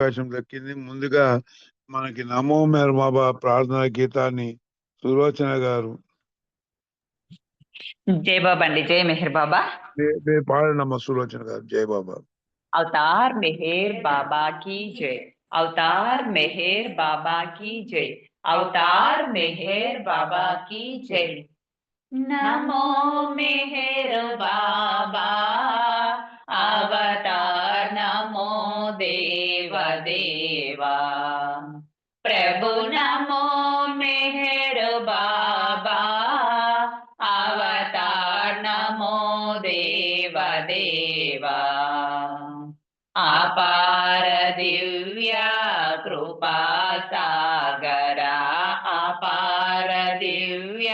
అవకాశం దక్కింది. ముందుగా మనకి నమో మేర బాబా ప్రార్థనా గీతాన్ని సులోచన గారు जय बाबा अंडी जय मेहर बाबा। పాడనమ్మ సులోచన గారు. జై బాబా. अवतार मेहर बाबा की जय। अवतार मेहर बाबा की जय। अवतार मेहर बाबा की जय। नमो मेहर बाबा अवतार नमो देव देवा। प्रभु नमो मेहर बाबा अवतार नमो देव देवा। अपार दिव्य कृपा सागरा अपार दिव्य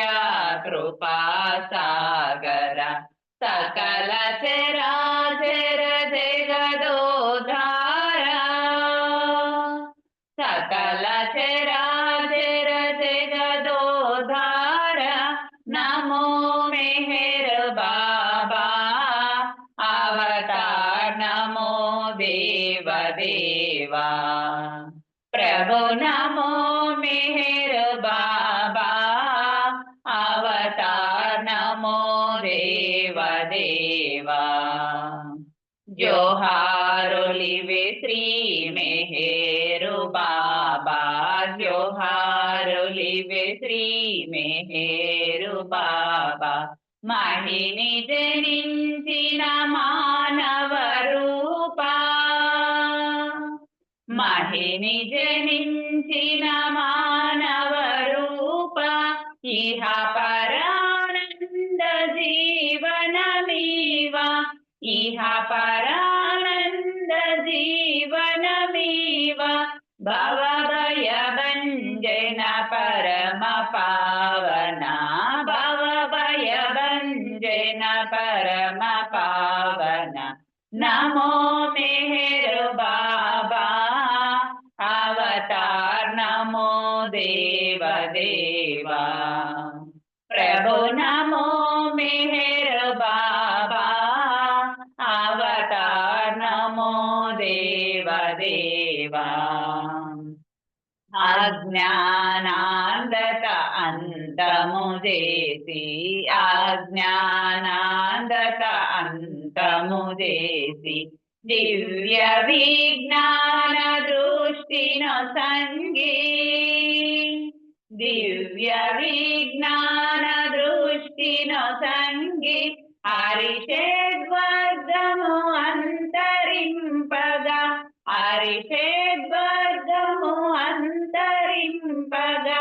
कृपा सागरा सकल चराचर जगदोधारा सकल चराचर जगदोधारा नमो मेहर बाबा अवतार नमो देव देवा। प्रभु नमो मेहर बाबा अवतार नमो देव देवा। जोहारुलिवे श्री मेहरु बाबा जोहारुलिवे श्री मेहरु बाबा। महिनि जनिंचिन मानव रूपा महिनि जनिंचिन मानव रूपा इह परानंद जीवनमीवा इह परानंद जीवनमीवा। भवभय भंजन परम पावना भवभय भंजन परम पावना। नमो मेहर बाबा अवतार नमो देव देवा। प्रभु नमो मेहर बाबा अवतार नमो देव देवा। अज्ञानांधत अंतमुजेसी अज्ञानांधत अंतमुजेसी। दिव्य विज्ञान दृष्टिनो संगी दिव्य विज्ञान दृष्टिनो संगी। हरिषेद्वर्गमु अंतरिंपगा हरिषेद्वर्गमु अंतरिंपगा।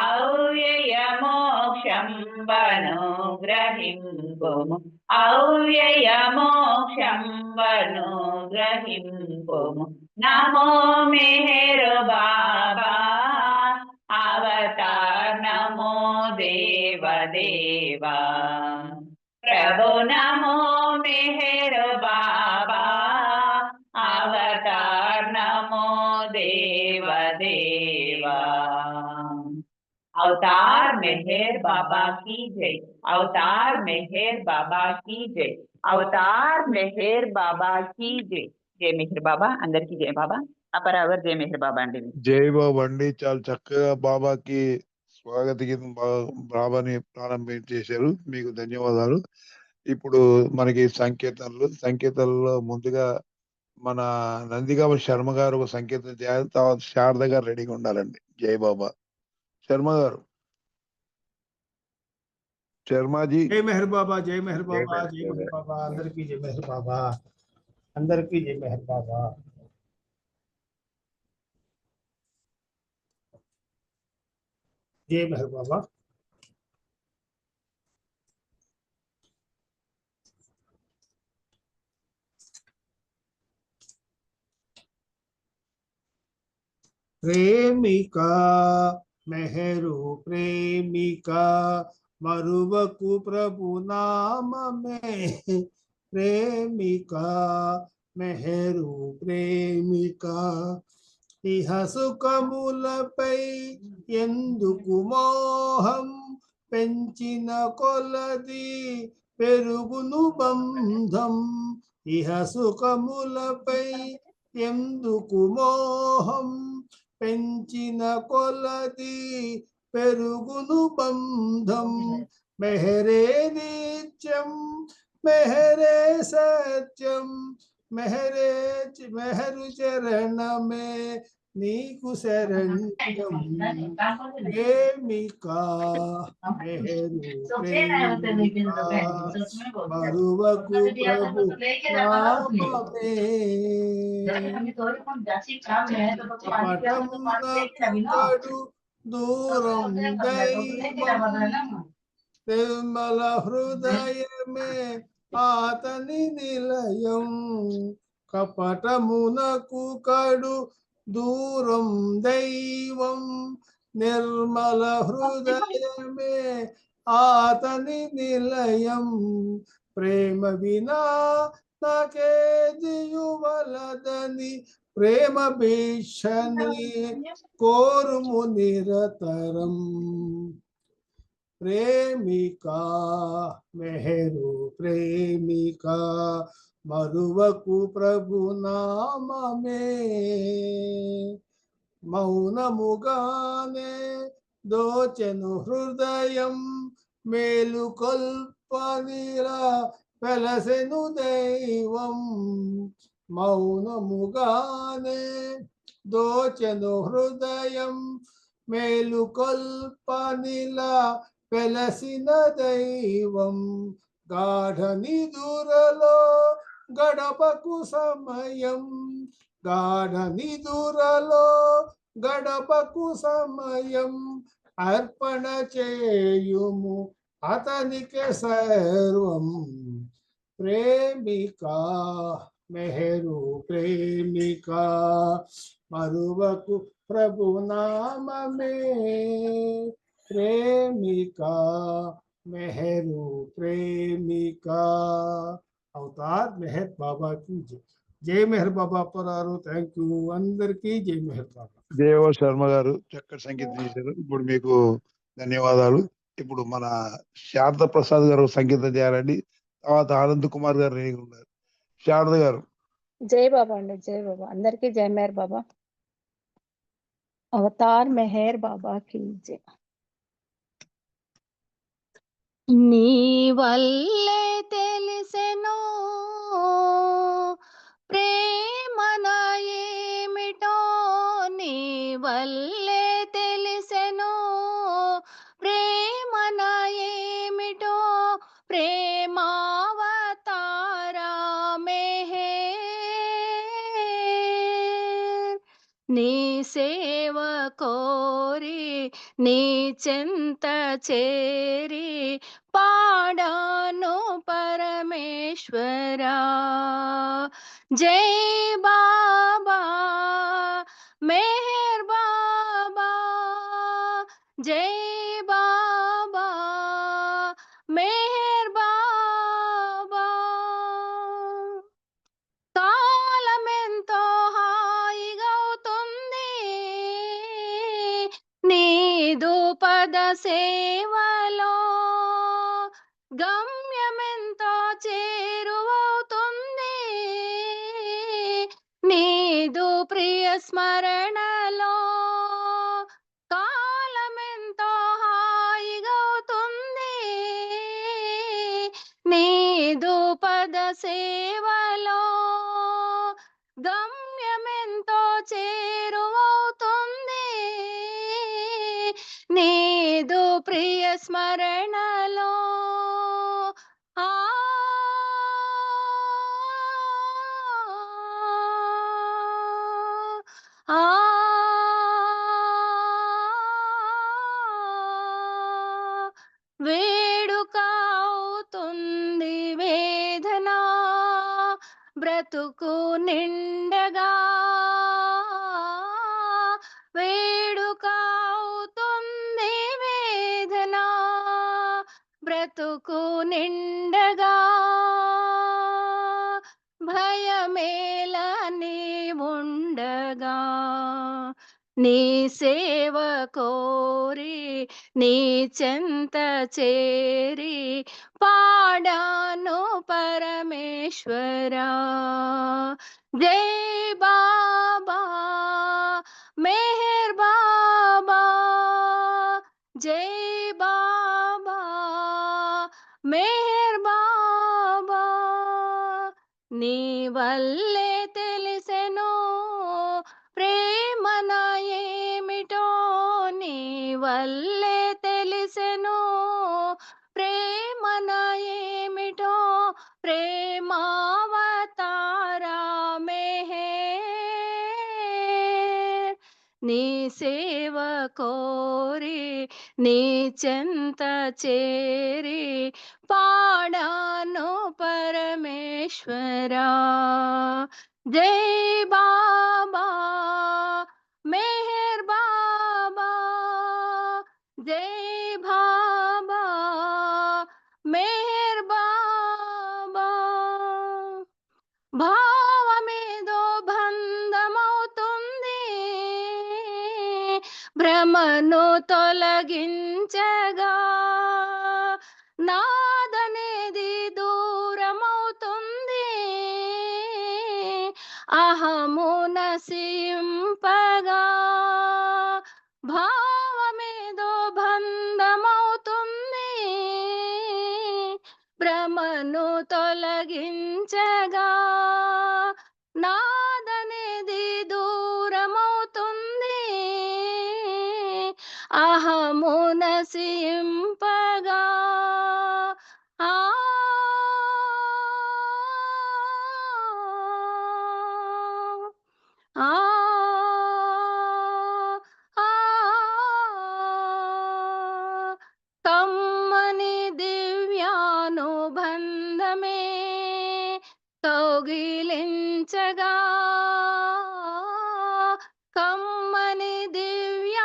अव्यय मोक्षं वनुग्रहिंपुमु अव्यय मोक्षं वनुग्रहिंपुमु। नमो मेहर बाबा अवतार नमो देव देवा। प्रभु नमो मेहर बाबा अवतार नमो देव देवा। अवतार मेहर बाबा की जय। अवतार मेहर बाबा की जय। अवतार मेहर बाबा की जय। जय मेहर बाबा अंदर की जय बाबा अपरावर जय मेहर बाबा अंडी జై బాబా అండి. చాలా చక్కగా బాబాకి స్వాగత గీతం బాబాని ప్రారంభించేశారు. మీకు ధన్యవాదాలు. ఇప్పుడు మనకి సంకేతాల్లో ముందుగా మన నందిగామ శర్మ గారు ఒక సంకేతం చేయాలి. తర్వాత శారద గారు రెడీగా ఉండాలండి. జై బాబా. శర్మ గారు. శర్మాజీ. जय मेहर बाबा जय मेहर बाबा जय मेहर बाबा अंदर की जय मेहर बाबा अंदर की जय मेहर बाबा। जय मेहर बाबा। प्रेमिका मेहरु प्रेमिका मरुवकु प्रभु नाम में प्रेमिका मेहरु प्रेमिका। इह सुखमुलपै ఎందుకు మోహం పెంచిన కొలది పెరుగును బంధం। ఇహ సుఖములపై ఎందుకు మోహం పెంచిన కొలది పెరుగును బంధం. మెహరే నిత్యం మెహరే సత్యం మెహరు చరణమే నీకు శరణ్యం. ప్రేమిక మెహరు ప్రేమిక మరువకు ప్రభు నామమే. కపటమునకు దూరం దైవం నిర్మల హృదయమే ఆతని నిలయం. కపటమునకు కడు దూరం దైవం నిర్మల హృదయమే ఆతని నిలయం. ప్రేమ వినా నాకేదియు వలదని ప్రేమ భీషణి కోరుము నిరతరం. ప్రేమిక మెహరు ప్రేమిక మరువకు ప్రభు నామమే. మౌనముగానే దోచెను హృదయం మేలుకొల్పనిలా వెలసెను దైవం. మౌనముగానే దోచెను హృదయం మేలుకొల్పనిలా వెలసిన దైవం. గాఢ నిదురలో గడపకు సమయం గాఢ నిదురలో గడపకు సమయం అర్పణ చేయుము అతనికి సర్వం. ప్రేమిక మెహరు ప్రేమిక మరువకు ప్రభు నామమే. ప్రేమిక మెహరు ప్రేమిక. అవతార్ మెహర్ బాబా की जय. జై మెహర్ బాబా పరారు. థ్యాంక్ యూ అందరికీ. జై మెహర్ బాబా. దేవ శర్మ గారు చక్కటి సంగీతం చేశారు. ఇప్పుడు మీకు ధన్యవాదాలు. ఇప్పుడు మన శారద ప్రసాద్ గారు సంగీతం చేయాలండి. తర్వాత ఆనంద్ కుమార్ గారు రెడీగా ఉన్నారు. శారద గారు. జై బాబా అండి. జై బాబా. అందరికీ జై మెహర్ బాబా. అవతార్ మెహర్ బాబా की जय. నీ వల్లే తెలిసెను ప్రేమన ఏమిటో. నీ వల్లే తెలిసెను ప్రేమన ఏమిటో. ప్రేమావతారా మెహర్. నీ సేవ కోరి నీ చెంత చేరి పాడాను పరమేశ్వరా. జై బాబా మెహర్ బాబా. జై బాబా మెహర్ బాబా. కాలమెంతో హాయిగవుతుంది నీదు పద సేవలో. గమ్యమెంతో చేరువవుతుంది నీదు ప్రియ స్మరణలో. కాలమెంతో హాయిగవుతుంది నీదు పద సేవలో. గమ్యమెంతో చేరువవుతుంది నీదు ప్రియ స్మరణలో. ఆ ఆ వేడుక అవుతుంది వేదన బ్రతుకు నిండగా. వేడుక అవుతుంది వేదన బ్రతుకు నిండగా. భయమేల నీ ఉండగా నీ సేవ కోరి నీ చెంత చేరి పాడాను పరమేశ్వరా. జై బాబా మెహర్ బాబా, జై బాబా మెహర్ బాబా. నీ వల్లే తెలిసెను ప్రేమన ఏమిటో, నీ వల్లే తెలిసెను ప్రేమన ఏమిటో, ప్రేమావతారా మెహర్. నీ సేవ కోరి నీ చెంత చేరి పాడాను పరమేశ్వరా. జై బాబా మెహర్ బాబా, జై బాబా మెహర్ బాబా. భావమేదో బంధమవుతుంది, భ్రమను తొలగించగా. నాదనేది దూరమవుతుంది, అహము నశింపగా. భావమేదో బంధమవుతుంది, భ్రమను తొలగించగా. నాదనేది దూరమవుతుంది, అహము నశింపగా. ఆ ఆ ఆ కమ్మని దివ్యానుబంధమే కౌగిలించగా. కమ్మని దివ్యానుబంధమే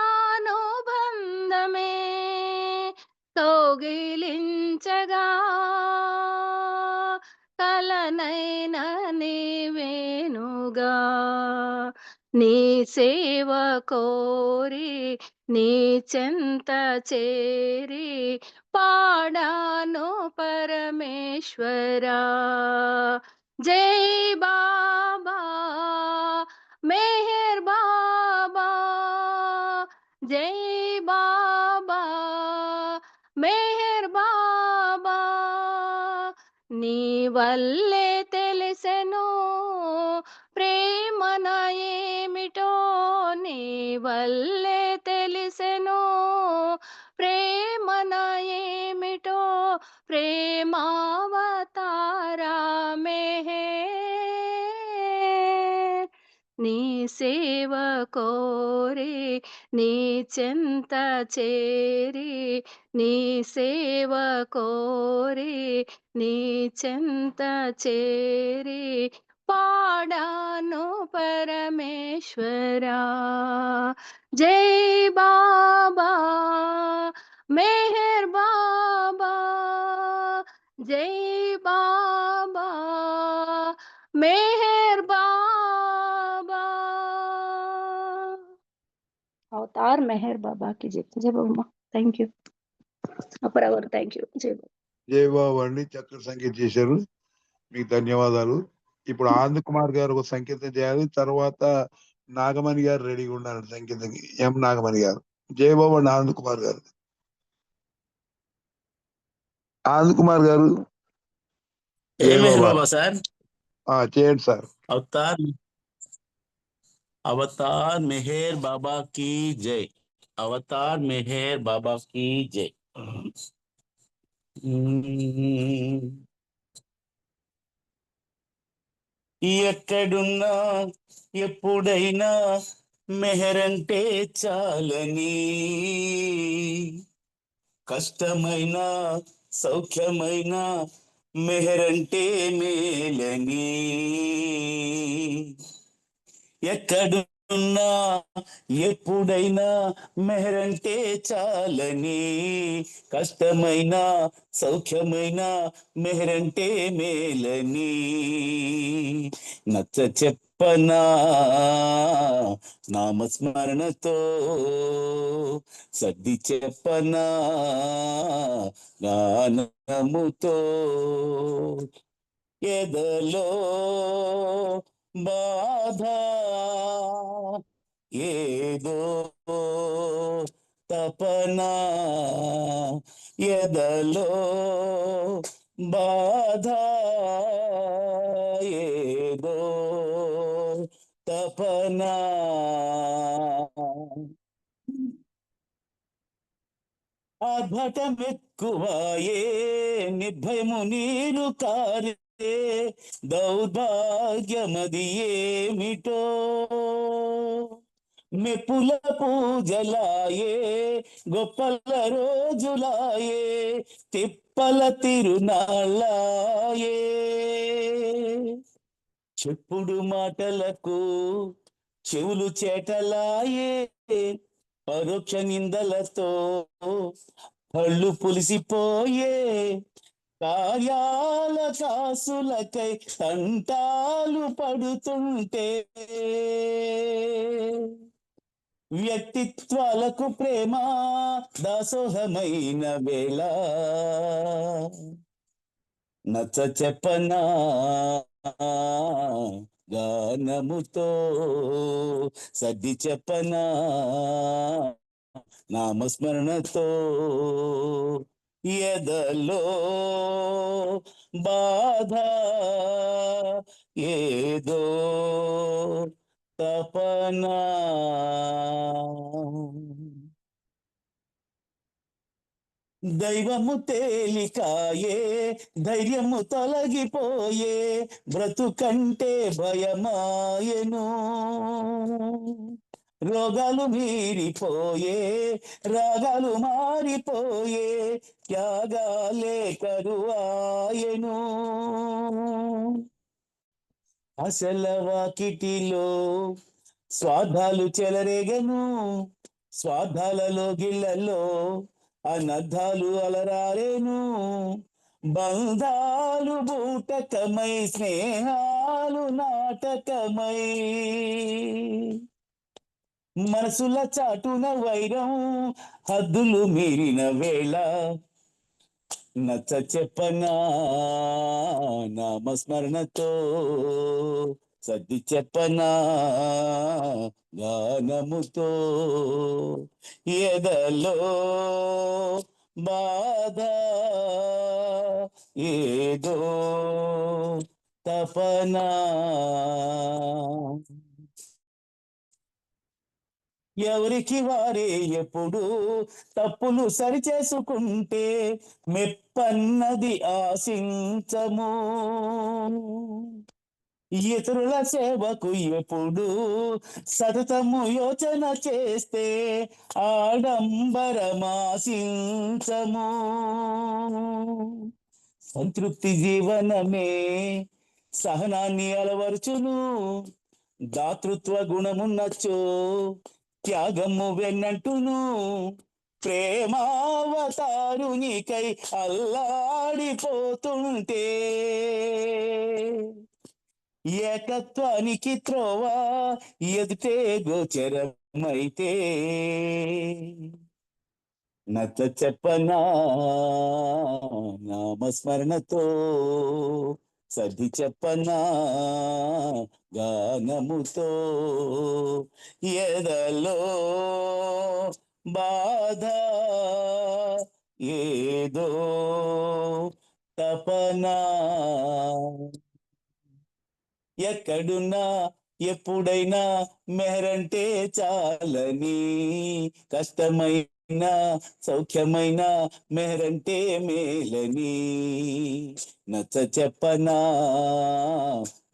కౌగిలించగా. కలనైన నీవేనుగా, నీ సేవ కోరి నీ చెంత చేరి పాడాను పరమేశ్వరా. జై బాబా మెహర్ బాబా, జై బాబా మెహర్ బాబా. నీ వల్లే తెలిసెను ప్రేమన ఏమిటో, నీ వల్లే తెలిసెను ప్రేమన ఏమిటో, ప్రేమావతారా మెహర్. నీ సేవ కోరి నీ చెంత చేరి, నీ సేవ కోరి నీ చెంత చేరి పాడాను పరమేశ్వరా. జై బాబా మెహర్ బాబా, జై బాబా మెహర్ బాబా. అవతార్ మెహర్ బాబా की जय. जय बाबा, थैंक यू अपरा गाరు, థ్యాంక్ యూ. జై బాబా. జై బాబు అండి, చక్కటి సంగీతం చేశారు, మీకు ధన్యవాదాలు. ఇప్పుడు ఆనంద్ కుమార్ గారు ఒక సంగీతం చేయాలి, తర్వాత నాగమణి గారు రెడీగా ఉన్నారు సంగీతంకి. ఎం నాగమణి గారు. జై బాబు అండి ఆనంద్ కుమార్ గారు. ఆనంద్ కుమార్ గారు ఏ జై మెహర్ బాబా. బాబా సార్. చేయండి సార్. అవతార్ అవతార్ మెహర్ బాబా की जय. అవతార్ మెహర్ బాబా की जय. ఎక్కడున్నా ఎప్పుడైనా మెహరంటే చాలని, కష్టమైన సౌఖ్యమైన మెహరంటే మేలని. ఎక్కడున్నా ఎప్పుడైనా మెహరంటే చాలని, కష్టమైన సౌఖ్యమైన మెహరంటే మేలని. నచ్చ చెప్పనా నామస్మరణతో, సర్ది చెప్పనా గానముతో, ఎదలో బాధ ఏదో తపనా, ఎదలో బాధ ఏదో తపనా, ఆర్భటమెక్కువాయే నిర్భయము నీరు కారే, దౌర్భాగ్యమది ఏమిటో, మెప్పుల పూజలాయే గొప్పల రోజులాయే, తిప్పల తిరునాళ్ళాయే, చెప్పుడు మాటలకు చెవులు చేటలాయే, పరోక్ష నిందలతో కళ్ళు పులిసిపోయే, కార్యాల కాసులకై తంటాలు పడుతుంటే, వ్యక్తిత్వాలకు ప్రేమ దాసోహమైన వేళ, నచ్చ చెప్పనా గానముతో, సర్ది చెప్పనా నామస్మరణతో, ఎదలో బాధ ఏదో తపనా. దైవము తేలికాయే ధైర్యము తొలగిపోయే, బ్రతుకంటే భయమాయను, రోగాలు మీరిపోయే రాగాలు మారిపోయే, త్యాగాలే కరువాయను, అసల వాకిటిలో స్వార్థాలు చెలరేగను, స్వార్థాలలో గిళ్ళలో అనర్థాలు అలరారేను, బంధాలు బూటకమై స్నేహాలు నాటకమై, మనసుల చాటున వైరం హద్దులు మీరిన వేళ, నచ్చ చెప్పనా నామస్మరణతో, సర్ది చెప్పనా గానముతో, ఎదలో బాధ ఏదో తపనా, ఎవరికి వారే ఎప్పుడు తప్పులు సరిచేసుకుంటే, మెప్పన్నది ఆశించము, ఇతరుల సేవకు ఎప్పుడు సతతము యోచన చేస్తే, ఆడంబరమాశించము, సంతృప్తి జీవనమే సహనాన్ని అలవరుచును, దాతృత్వ గుణమున్నచో త్యాగము వెన్నట్టును, ప్రేమావతారునికై అల్లాడిపోతుంటే, ఏకత్వానికి త్రోవా ఎదుటే గోచరమైతే, నచ్చ చెప్పనా నామస్మరణతో, సర్ది చెప్పనా గానముతో, ఎదలో బాధ ఏదో తపనా, ఎక్కడున్నా ఎప్పుడైనా మెహరంటే చాలని, కష్టమైన సౌఖ్యమైన మెహరంటే మేలని, నచ్చ చెప్పనా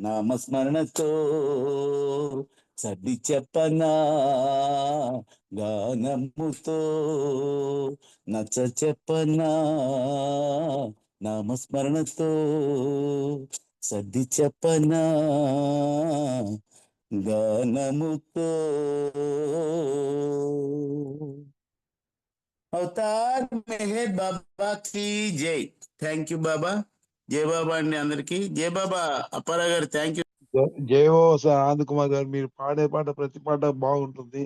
నామస్మరణతో, సర్ది చెప్పనా గానముతో, నచ్చ చెప్పనా నామస్మరణతో, సర్ది చెప్పనా గానముతో. అవతార్ మెహర్ బాబా కి జై. థ్యాంక్ యూ బాబా. జై బాబా అండి అందరికి. జై బాబా. అప్పారావు గారు థ్యాంక్ యూ. జయో ఆనంద్ కుమార్ గారు, మీరు పాడే పాట ప్రతి పాట బాగుంటుంది.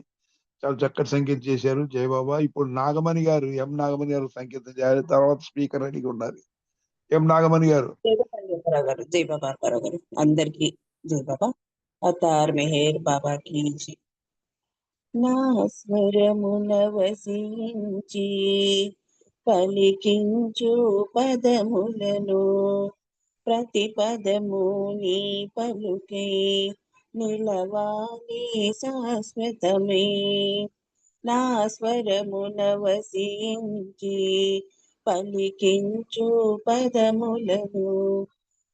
చాలా చక్కటి సంగీతం చేశారు జయబాబా. ఇప్పుడు నాగమణి గారు, ఎం నాగమణి గారు సంగీతం చేయాలి. తర్వాత స్పీకర్ రెడీగా ఉండాలి. ఎం నాగమణి గారు. జై బాబా అప్పారావు గారు, అందరికి జై బాబా. అవతార్ మెహర్ బాబా కీ జై. నా స్వరమున వసించి పలికించు పదములను, ప్రతి పదము నీ పలుకై నిలవాలి శాశ్వతమే. నా స్వరమున వసించి పలికించు పదములను,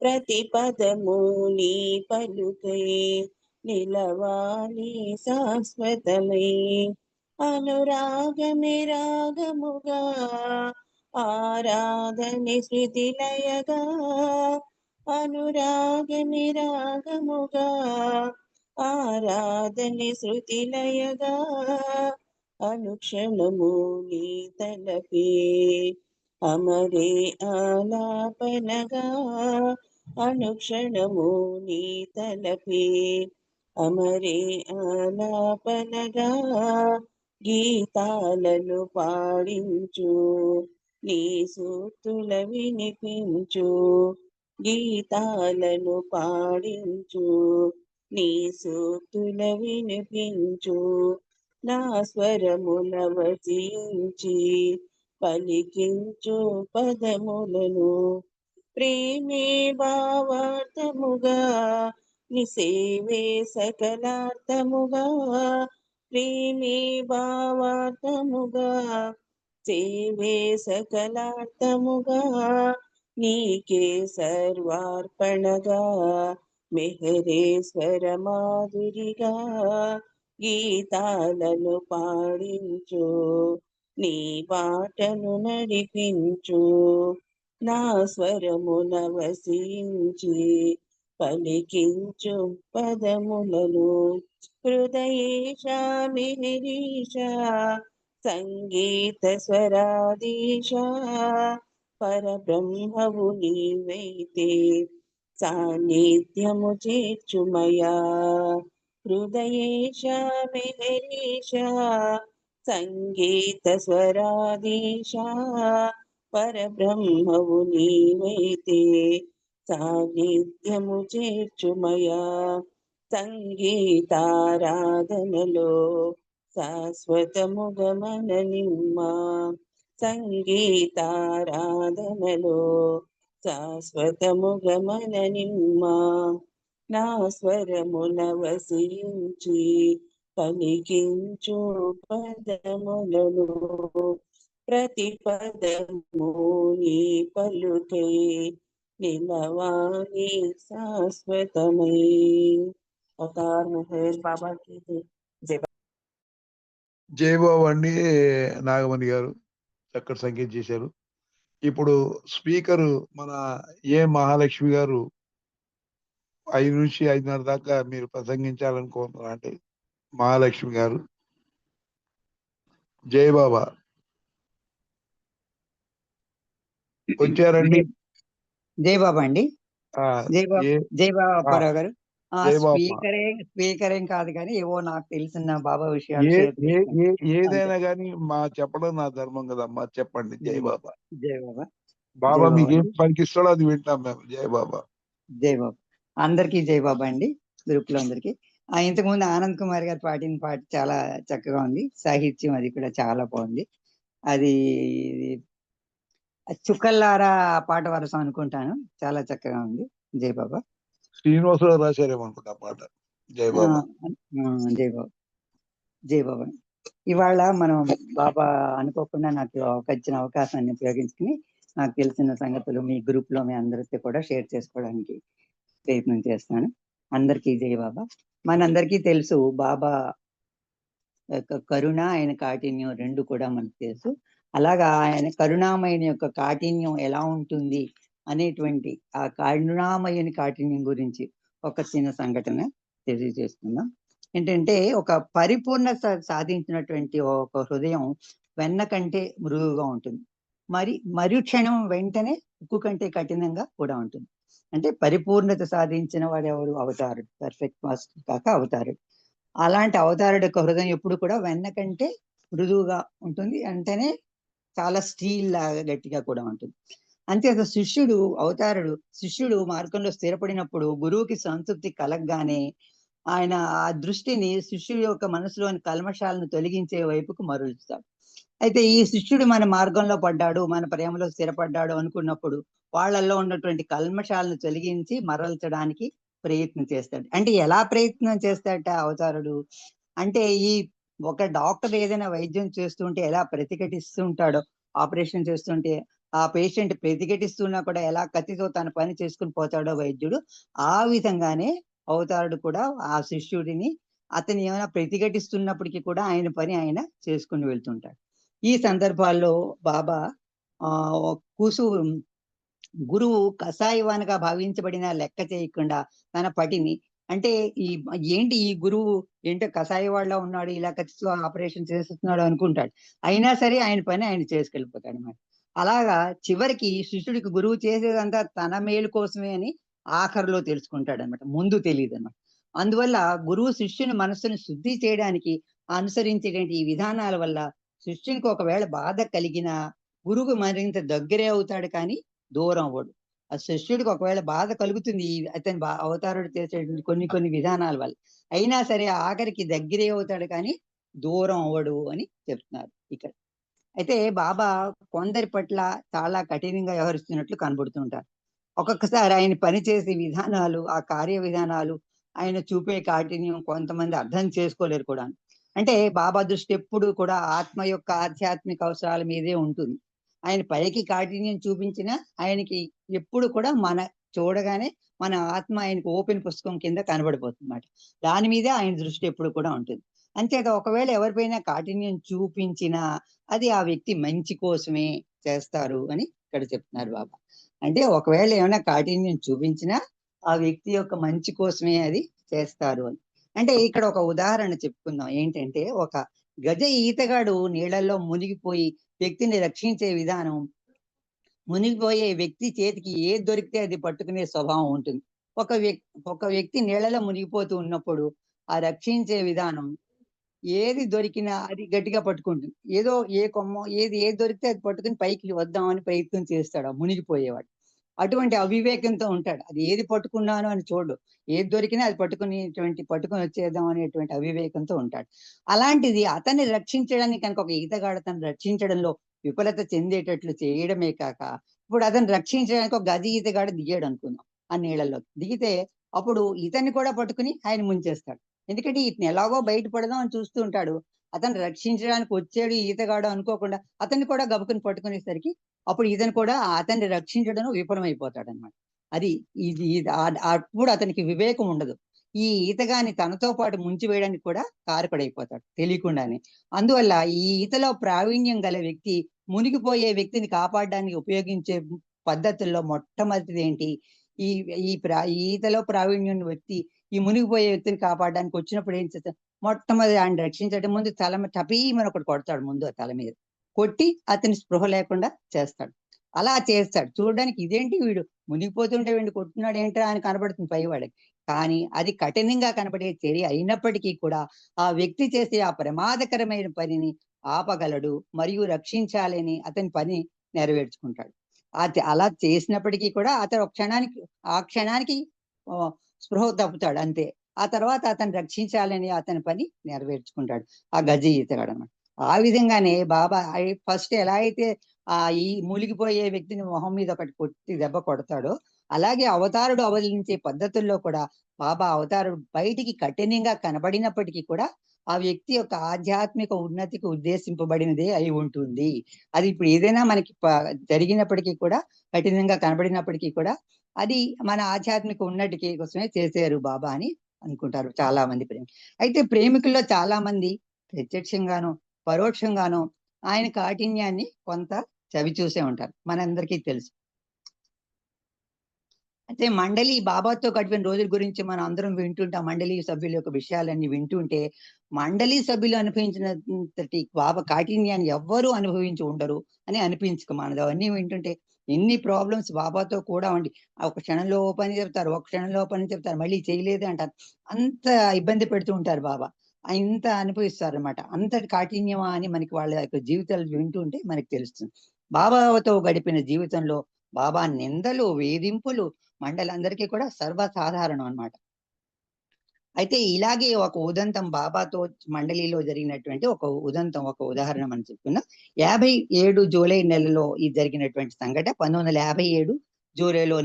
ప్రతి పదము నీ పలుకై నిలవాలి శాశ్వతమై. అనురాగమే రాగముగా, ఆరాధని శృతి లయగా. అనురాగమే రాగముగా, ఆరాధని శృతి లయగా. అనుక్షణము నీ తలపే అమరే ఆలాపనగా. అనుక్షణము నీ తలపే అమరే ఆలాపనగా. గీతాలను పాడించు, నీ సూక్తుల వినిపించు. గీతాలను పాడించు, నీ సూక్తుల వినిపించు. నా స్వరమున వసించి పలికించు పదములను, ప్రేమే భావార్థముగా నిసేవే సకలార్థముగా. ప్రేమే భావార్థముగా సేవే సకలార్థముగా. నీకే సర్వార్పణగా మెహరేశ్వర మాధురిగా. గీతాలను పాడించు, నీ బాటను నడిపించు. నా స్వరమున వసించి పలికించు పదములను, హృదయేశ మెహరీశ సంగీత స్వరాధీశ. పరబ్రహ్మవు నీవైతే సాన్నిధ్యము చేర్చుమయా. హృదయేశ మెహరీశ సంగీత స్వరాధీశ. పరబ్రహ్మవు నీవైతే సాన్నిధ్యము చేర్చుమయా. సంగీతారాధనలో శాశ్వతముగ మననిమ్మా. సంగీతారాధనలో శాశ్వతముగ మననిమ్మా. నా స్వరమున వసించి పలికించు పదములను, ప్రతి పదము నీ పలుకై నిలవాలి శాశ్వతమై. అవతార్ మెహర్ బాబా కీ జై. జయబాబు అండి నాగమణి గారు చక్కటి సంగీతం చేశారు. ఇప్పుడు స్పీకరు మన ఏ మహాలక్ష్మి గారు 5 నుంచి 5:30 దాకా మీరు ప్రసంగించాలనుకుంటున్నారు అంటే మహాలక్ష్మి గారు. జయబాబా వచ్చారండి. జై బాబా అండి. ఆ, జై బాబా, ఏ- జై బాబా ఆ, అప్పారావు గారు. జై బాబా. స్పీకర్ ఏం కాదు కానీ ఏవో నాకు తెలిసిన బాబా విషయాలు ఏ షేర్ ఏ చేస్తాను. ఏ- ఏదైనా కానీ మా చెప్పడం నా ధర్మం కదమ్మా. చెప్పండి జై బాబా. జై బాబా, బాబా జై మీకు బాబా ఏం పనికిస్తాడో అది వింటాం మేము. జై బాబా. జై బాబా. అందరికీ జై బాబా అండి, గ్రూప్ లో అందరికి. ఇంతకుముందు ఆనంద్ కుమార్ గారు పాడిన పాట చాలా చక్కగా ఉంది. సాహిత్యం అది కూడా చాలా బాగుంది. అది చుక్కల్లారా పాట వరస అనుకుంటాను. చాలా చక్కగా ఉంది. జై బాబా. శ్రీనివాసరావు రాశారేమనుకుంటా పాట. జై బాబా. జై బాబా, జై బాబా. ఇవాళ మనం బాబా అనుకోకుండా నాకు ఇచ్చిన అవకాశాన్ని ఉపయోగించుకుని నాకు తెలిసిన సంగతులు మీ గ్రూప్ లో మీ అందరితో కూడా షేర్ చేసుకోవడానికి ప్రయత్నం చేస్తాను. అందరికీ జై బాబా. మనందరికీ తెలుసు బాబా యొక్క కరుణ, ఆయన కాఠిన్యం రెండు కూడా మనకు తెలుసు. అలాగా ఆయన కరుణామయుని యొక్క కాఠిన్యం ఎలా ఉంటుంది అనేటువంటి ఆ కరుణామయుని కాఠిన్యం గురించి ఒక చిన్న సంఘటన తెలియజేస్తున్నాం. ఏంటంటే ఒక పరిపూర్ణత సాధించినటువంటి ఒక హృదయం వెన్న కంటే మృదువుగా ఉంటుంది. మరుక్షణం వెంటనే ఉక్కు కంటే కఠినంగా కూడా ఉంటుంది. అంటే పరిపూర్ణత సాధించిన వాడు ఎవరు? అవతారుడు. పర్ఫెక్ట్ మాస్టర్ కాక అవతారుడు. అలాంటి అవతారుడు యొక్క హృదయం ఎప్పుడు కూడా వెన్న కంటే మృదువుగా ఉంటుంది, అంటేనే చాలా స్టీల్ లాగా గట్టిగా కూడా ఉంటుంది. అంతేత శిష్యుడు మార్గంలో స్థిరపడినప్పుడు గురువుకి సంతృప్తి కలగగానే ఆయన ఆ దృష్టిని శిష్యుడి యొక్క మనసులోని కల్మషాలను తొలగించే వైపుకు మరలుస్తాడు. అయితే ఈ శిష్యుడు మన మార్గంలో పడ్డాడు, మన ప్రేమలో స్థిరపడ్డాడు అనుకున్నప్పుడు వాళ్ళల్లో ఉన్నటువంటి కల్మషాలను తొలగించి మరల్చడానికి ప్రయత్నం చేస్తాడు. అంటే ఎలా ప్రయత్నం చేస్తాడట అవతారుడు అంటే, ఈ ఒక డాక్టర్ ఏదైనా వైద్యం చేస్తుంటే ఎలా ప్రతిఘటిస్తూ ఉంటాడో, ఆపరేషన్ చేస్తుంటే ఆ పేషెంట్ ప్రతిఘటిస్తున్నా కూడా ఎలా కత్తితో తన పని చేసుకుని పోతాడో వైద్యుడు, ఆ విధంగానే అవతారుడు కూడా ఆ శిష్యుడిని అతను ఏమైనా ప్రతిఘటిస్తున్నప్పటికీ కూడా ఆయన పని ఆయన చేసుకుని వెళ్తుంటాడు. ఈ సందర్భాల్లో బాబా కూసు గురువు కషాయవానిగా భావించబడిన లెక్క చేయకుండా తన పటిని అంటే ఏంటి ఈ గురువు ఏంటో కషాయ వాళ్ళ ఉన్నాడు, ఇలా కత్తితో ఆపరేషన్ చేస్తున్నాడు అనుకుంటాడు. అయినా సరే ఆయన పని ఆయన చేసుకెళ్ళిపోతాడు అన్నమాట. అలాగా చివరికి శిష్యుడికి గురువు చేసేదంతా తన మేలు కోసమే అని ఆఖరిలో తెలుసుకుంటాడు అనమాట, ముందు తెలియదు అనమాట. అందువల్ల గురువు శిష్యుని మనస్సును శుద్ధి చేయడానికి అనుసరించేటువంటి ఈ విధానాల వల్ల శిష్యునికి ఒకవేళ బాధ కలిగినా గురువు మరింత దగ్గరే అవుతాడు, కానీ దూరం అవ్వడు. ఆ శిష్యుడికి ఒకవేళ బాధ కలుగుతుంది అతని అవతారుడు చేసేటువంటి కొన్ని విధానాల వల్ల, అయినా సరే ఆఖరికి దగ్గరే అవుతాడు, కానీ దూరం అవ్వడు అని చెప్తున్నారు ఇక్కడ. అయితే బాబా కొందరి పట్ల చాలా కఠినంగా వ్యవహరిస్తున్నట్లు కనబడుతుంటారు. ఒక్కొక్కసారి ఆయన పనిచేసే విధానాలు, ఆ కార్య విధానాలు, ఆయన చూపే కాఠిన్యం కొంతమంది అర్థం చేసుకోలేరు కూడా. అంటే బాబా దృష్టి ఎప్పుడు కూడా ఆత్మ యొక్క ఆధ్యాత్మిక అవసరాల మీదే ఉంటుంది. ఆయన పైకి కాఠిన్యం చూపించినా ఆయనకి ఎప్పుడు కూడా చూడగానే మన ఆత్మ ఆయనకు ఓపెన్ పుస్తకం కింద కనబడిపోతుంది అన్నమాట. దాని మీదే ఆయన దృష్టి ఎప్పుడు కూడా ఉంటుంది. అంతేత ఒకవేళ ఎవరిపైనా కాఠిన్యం చూపించినా అది ఆ వ్యక్తి మంచి కోసమే చేస్తారు అని ఇక్కడ చెప్తున్నారు బాబా. అంటే ఒకవేళ ఏమైనా కాఠిన్యం చూపించినా ఆ వ్యక్తి యొక్క మంచి కోసమే అది చేస్తారు అని. అంటే ఇక్కడ ఒక ఉదాహరణ చెప్పుకుందాం. ఏంటంటే, ఒక గజ ఈతగాడు నీళ్ళల్లో మునిగిపోయి వ్యక్తిని రక్షించే విధానం, మునిగిపోయే వ్యక్తి చేతికి ఏది దొరికితే అది పట్టుకునే స్వభావం ఉంటుంది. ఒక వ్యక్తి నీళ్ళలో మునిగిపోతూ ఉన్నప్పుడు ఆ రక్షించే విధానం ఏది దొరికినా అది గట్టిగా పట్టుకుంటుంది. ఏ కొమ్మ ఏది దొరికితే అది పట్టుకుని పైకి వద్దామని ప్రయత్నం చేస్తాడు ఆ మునిగిపోయేవాడు. అటువంటి అవివేకంతో ఉంటాడు. అది ఏది పట్టుకున్నాను అని చూడు, ఏది దొరికినా అది పట్టుకుని వచ్చేద్దాం అనేటువంటి అవివేకంతో ఉంటాడు. అలాంటిది అతన్ని రక్షించడానికి కనుక ఒక ఈతగాడు అతను రక్షించడంలో విఫలత చెందేటట్లు చేయడమే కాక, ఇప్పుడు అతను రక్షించడానికి ఒక గజ ఈతగాడు దిగాడు అనుకుందాం ఆ నీళ్ళలో. దిగితే అప్పుడు ఇతన్ని కూడా పట్టుకుని ఆయన ముంచేస్తాడు. ఎందుకంటే ఇతను ఎలాగో బయటపడదాం అని చూస్తూ ఉంటాడు. అతను రక్షించడానికి వచ్చాడు ఈతగాడు అనుకోకుండా అతన్ని కూడా గబుకుని పట్టుకునేసరికి అప్పుడు ఇతను కూడా అతన్ని రక్షించడం విఫలమైపోతాడు అనమాట. అది అప్పుడు అతనికి వివేకం ఉండదు. ఈ ఈతగాని తనతో పాటు ముంచి వేయడానికి కూడా కారకుడైపోతాడు తెలియకుండానే. అందువల్ల ఈ ఈతలో ప్రావీణ్యం గల వ్యక్తి మునిగిపోయే వ్యక్తిని కాపాడడానికి ఉపయోగించే పద్ధతుల్లో మొట్టమొదటిది ఏంటి, ఈ ఈతలో ప్రావీణ్యం వ్యక్తి ఈ మునిగిపోయే వ్యక్తిని కాపాడడానికి వచ్చినప్పుడు ఏం చేస్తాడు, మొట్టమొదటి ఆయన రక్షించడం ముందు టపీమని ఒకటి కొడతాడు ముందు తల మీద కొట్టి అతని స్పృహ లేకుండా చేస్తాడు. అలా చేస్తాడు. చూడడానికి ఇదేంటి వీడు మునిగిపోతుంటే వీడిని కొట్టున్నాడు ఏంట్రా అని కనబడుతుంది పైవాడికి. కానీ అది కఠినంగా కనబడే చర్య అయినప్పటికీ కూడా ఆ వ్యక్తి చేసే ఆ ప్రమాదకరమైన పనిని ఆపగలడు మరియు రక్షించాలని అతని పని నెరవేర్చుకుంటాడు. అలా చేసినప్పటికీ కూడా అతను ఆ క్షణానికి స్పృహ తప్పుతాడు అంతే. ఆ తర్వాత అతను రక్షించాలని అతని పని నెరవేర్చుకుంటాడు ఆ గజ ఈతగాడు అన్నమాట. ఆ విధంగానే బాబా ఫస్ట్ ఎలా అయితే ఈ మూలిగిపోయే వ్యక్తిని మొహం మీద ఒకటి కొట్టి దెబ్బ కొడతాడో, అలాగే అవతారుడు అవలంబించే పద్ధతుల్లో కూడా బాబా అవతారుడు బయటికి కఠినంగా కనబడినప్పటికీ కూడా ఆ వ్యక్తి యొక్క ఆధ్యాత్మిక ఉన్నతికి ఉద్దేశింపబడినదే అయి ఉంటుంది. అది ఇప్పుడు ఏదైనా మనకి జరిగినప్పటికీ కూడా, కఠినంగా కనబడినప్పటికీ కూడా అది మన ఆధ్యాత్మిక ఉన్నతికి కోసమే చేశారు బాబా అని అనుకుంటారు చాలా మంది అయితే ప్రేమికుల్లో చాలా మంది ప్రత్యక్షంగానో పరోక్షంగానో ఆయన కాఠిన్యాన్ని కొంత చవి చూసే ఉంటారు, మనందరికీ తెలుసు. అయితే బాబాతో గడిపిన రోజుల గురించి మనం అందరం వింటుంటాం. మండలి సభ్యుల యొక్క విషయాలన్నీ వింటుంటే మండలి సభ్యులు అనుభవించినంతటి బాబా కాఠిన్యాన్ని ఎవ్వరూ అనుభవించి ఉండరు అని అనిపించుకో మనది. అవన్నీ వింటుంటే ఎన్ని ప్రాబ్లమ్స్ బాబాతో కూడా ఉండి ఒక క్షణంలో ఓ పని చెప్తారు, ఒక క్షణంలో ఓ పని చెప్తారు, మళ్ళీ చేయలేదు అంటారు. అంత ఇబ్బంది పెడుతూ ఉంటారు బాబా. ఇంత అనుభవిస్తారు అనమాట. అంతటి కాఠిన్యమా అని మనకి వాళ్ళ యొక్క జీవితాలు వింటుంటే మనకి తెలుస్తుంది. బాబాతో గడిపిన జీవితంలో బాబా నిందలు, వేధింపులు మండలందరికీ కూడా సర్వసాధారణం అన్నమాట. అయితే ఇలాగే ఒక ఉదంతం బాబాతో మండలిలో జరిగినటువంటి ఒక ఉదంతం, ఒక ఉదాహరణ మనం చెప్పుకున్నాం. 57 జూలై నెలలో ఈ జరిగినటువంటి సంఘటన 1957 జూలైలో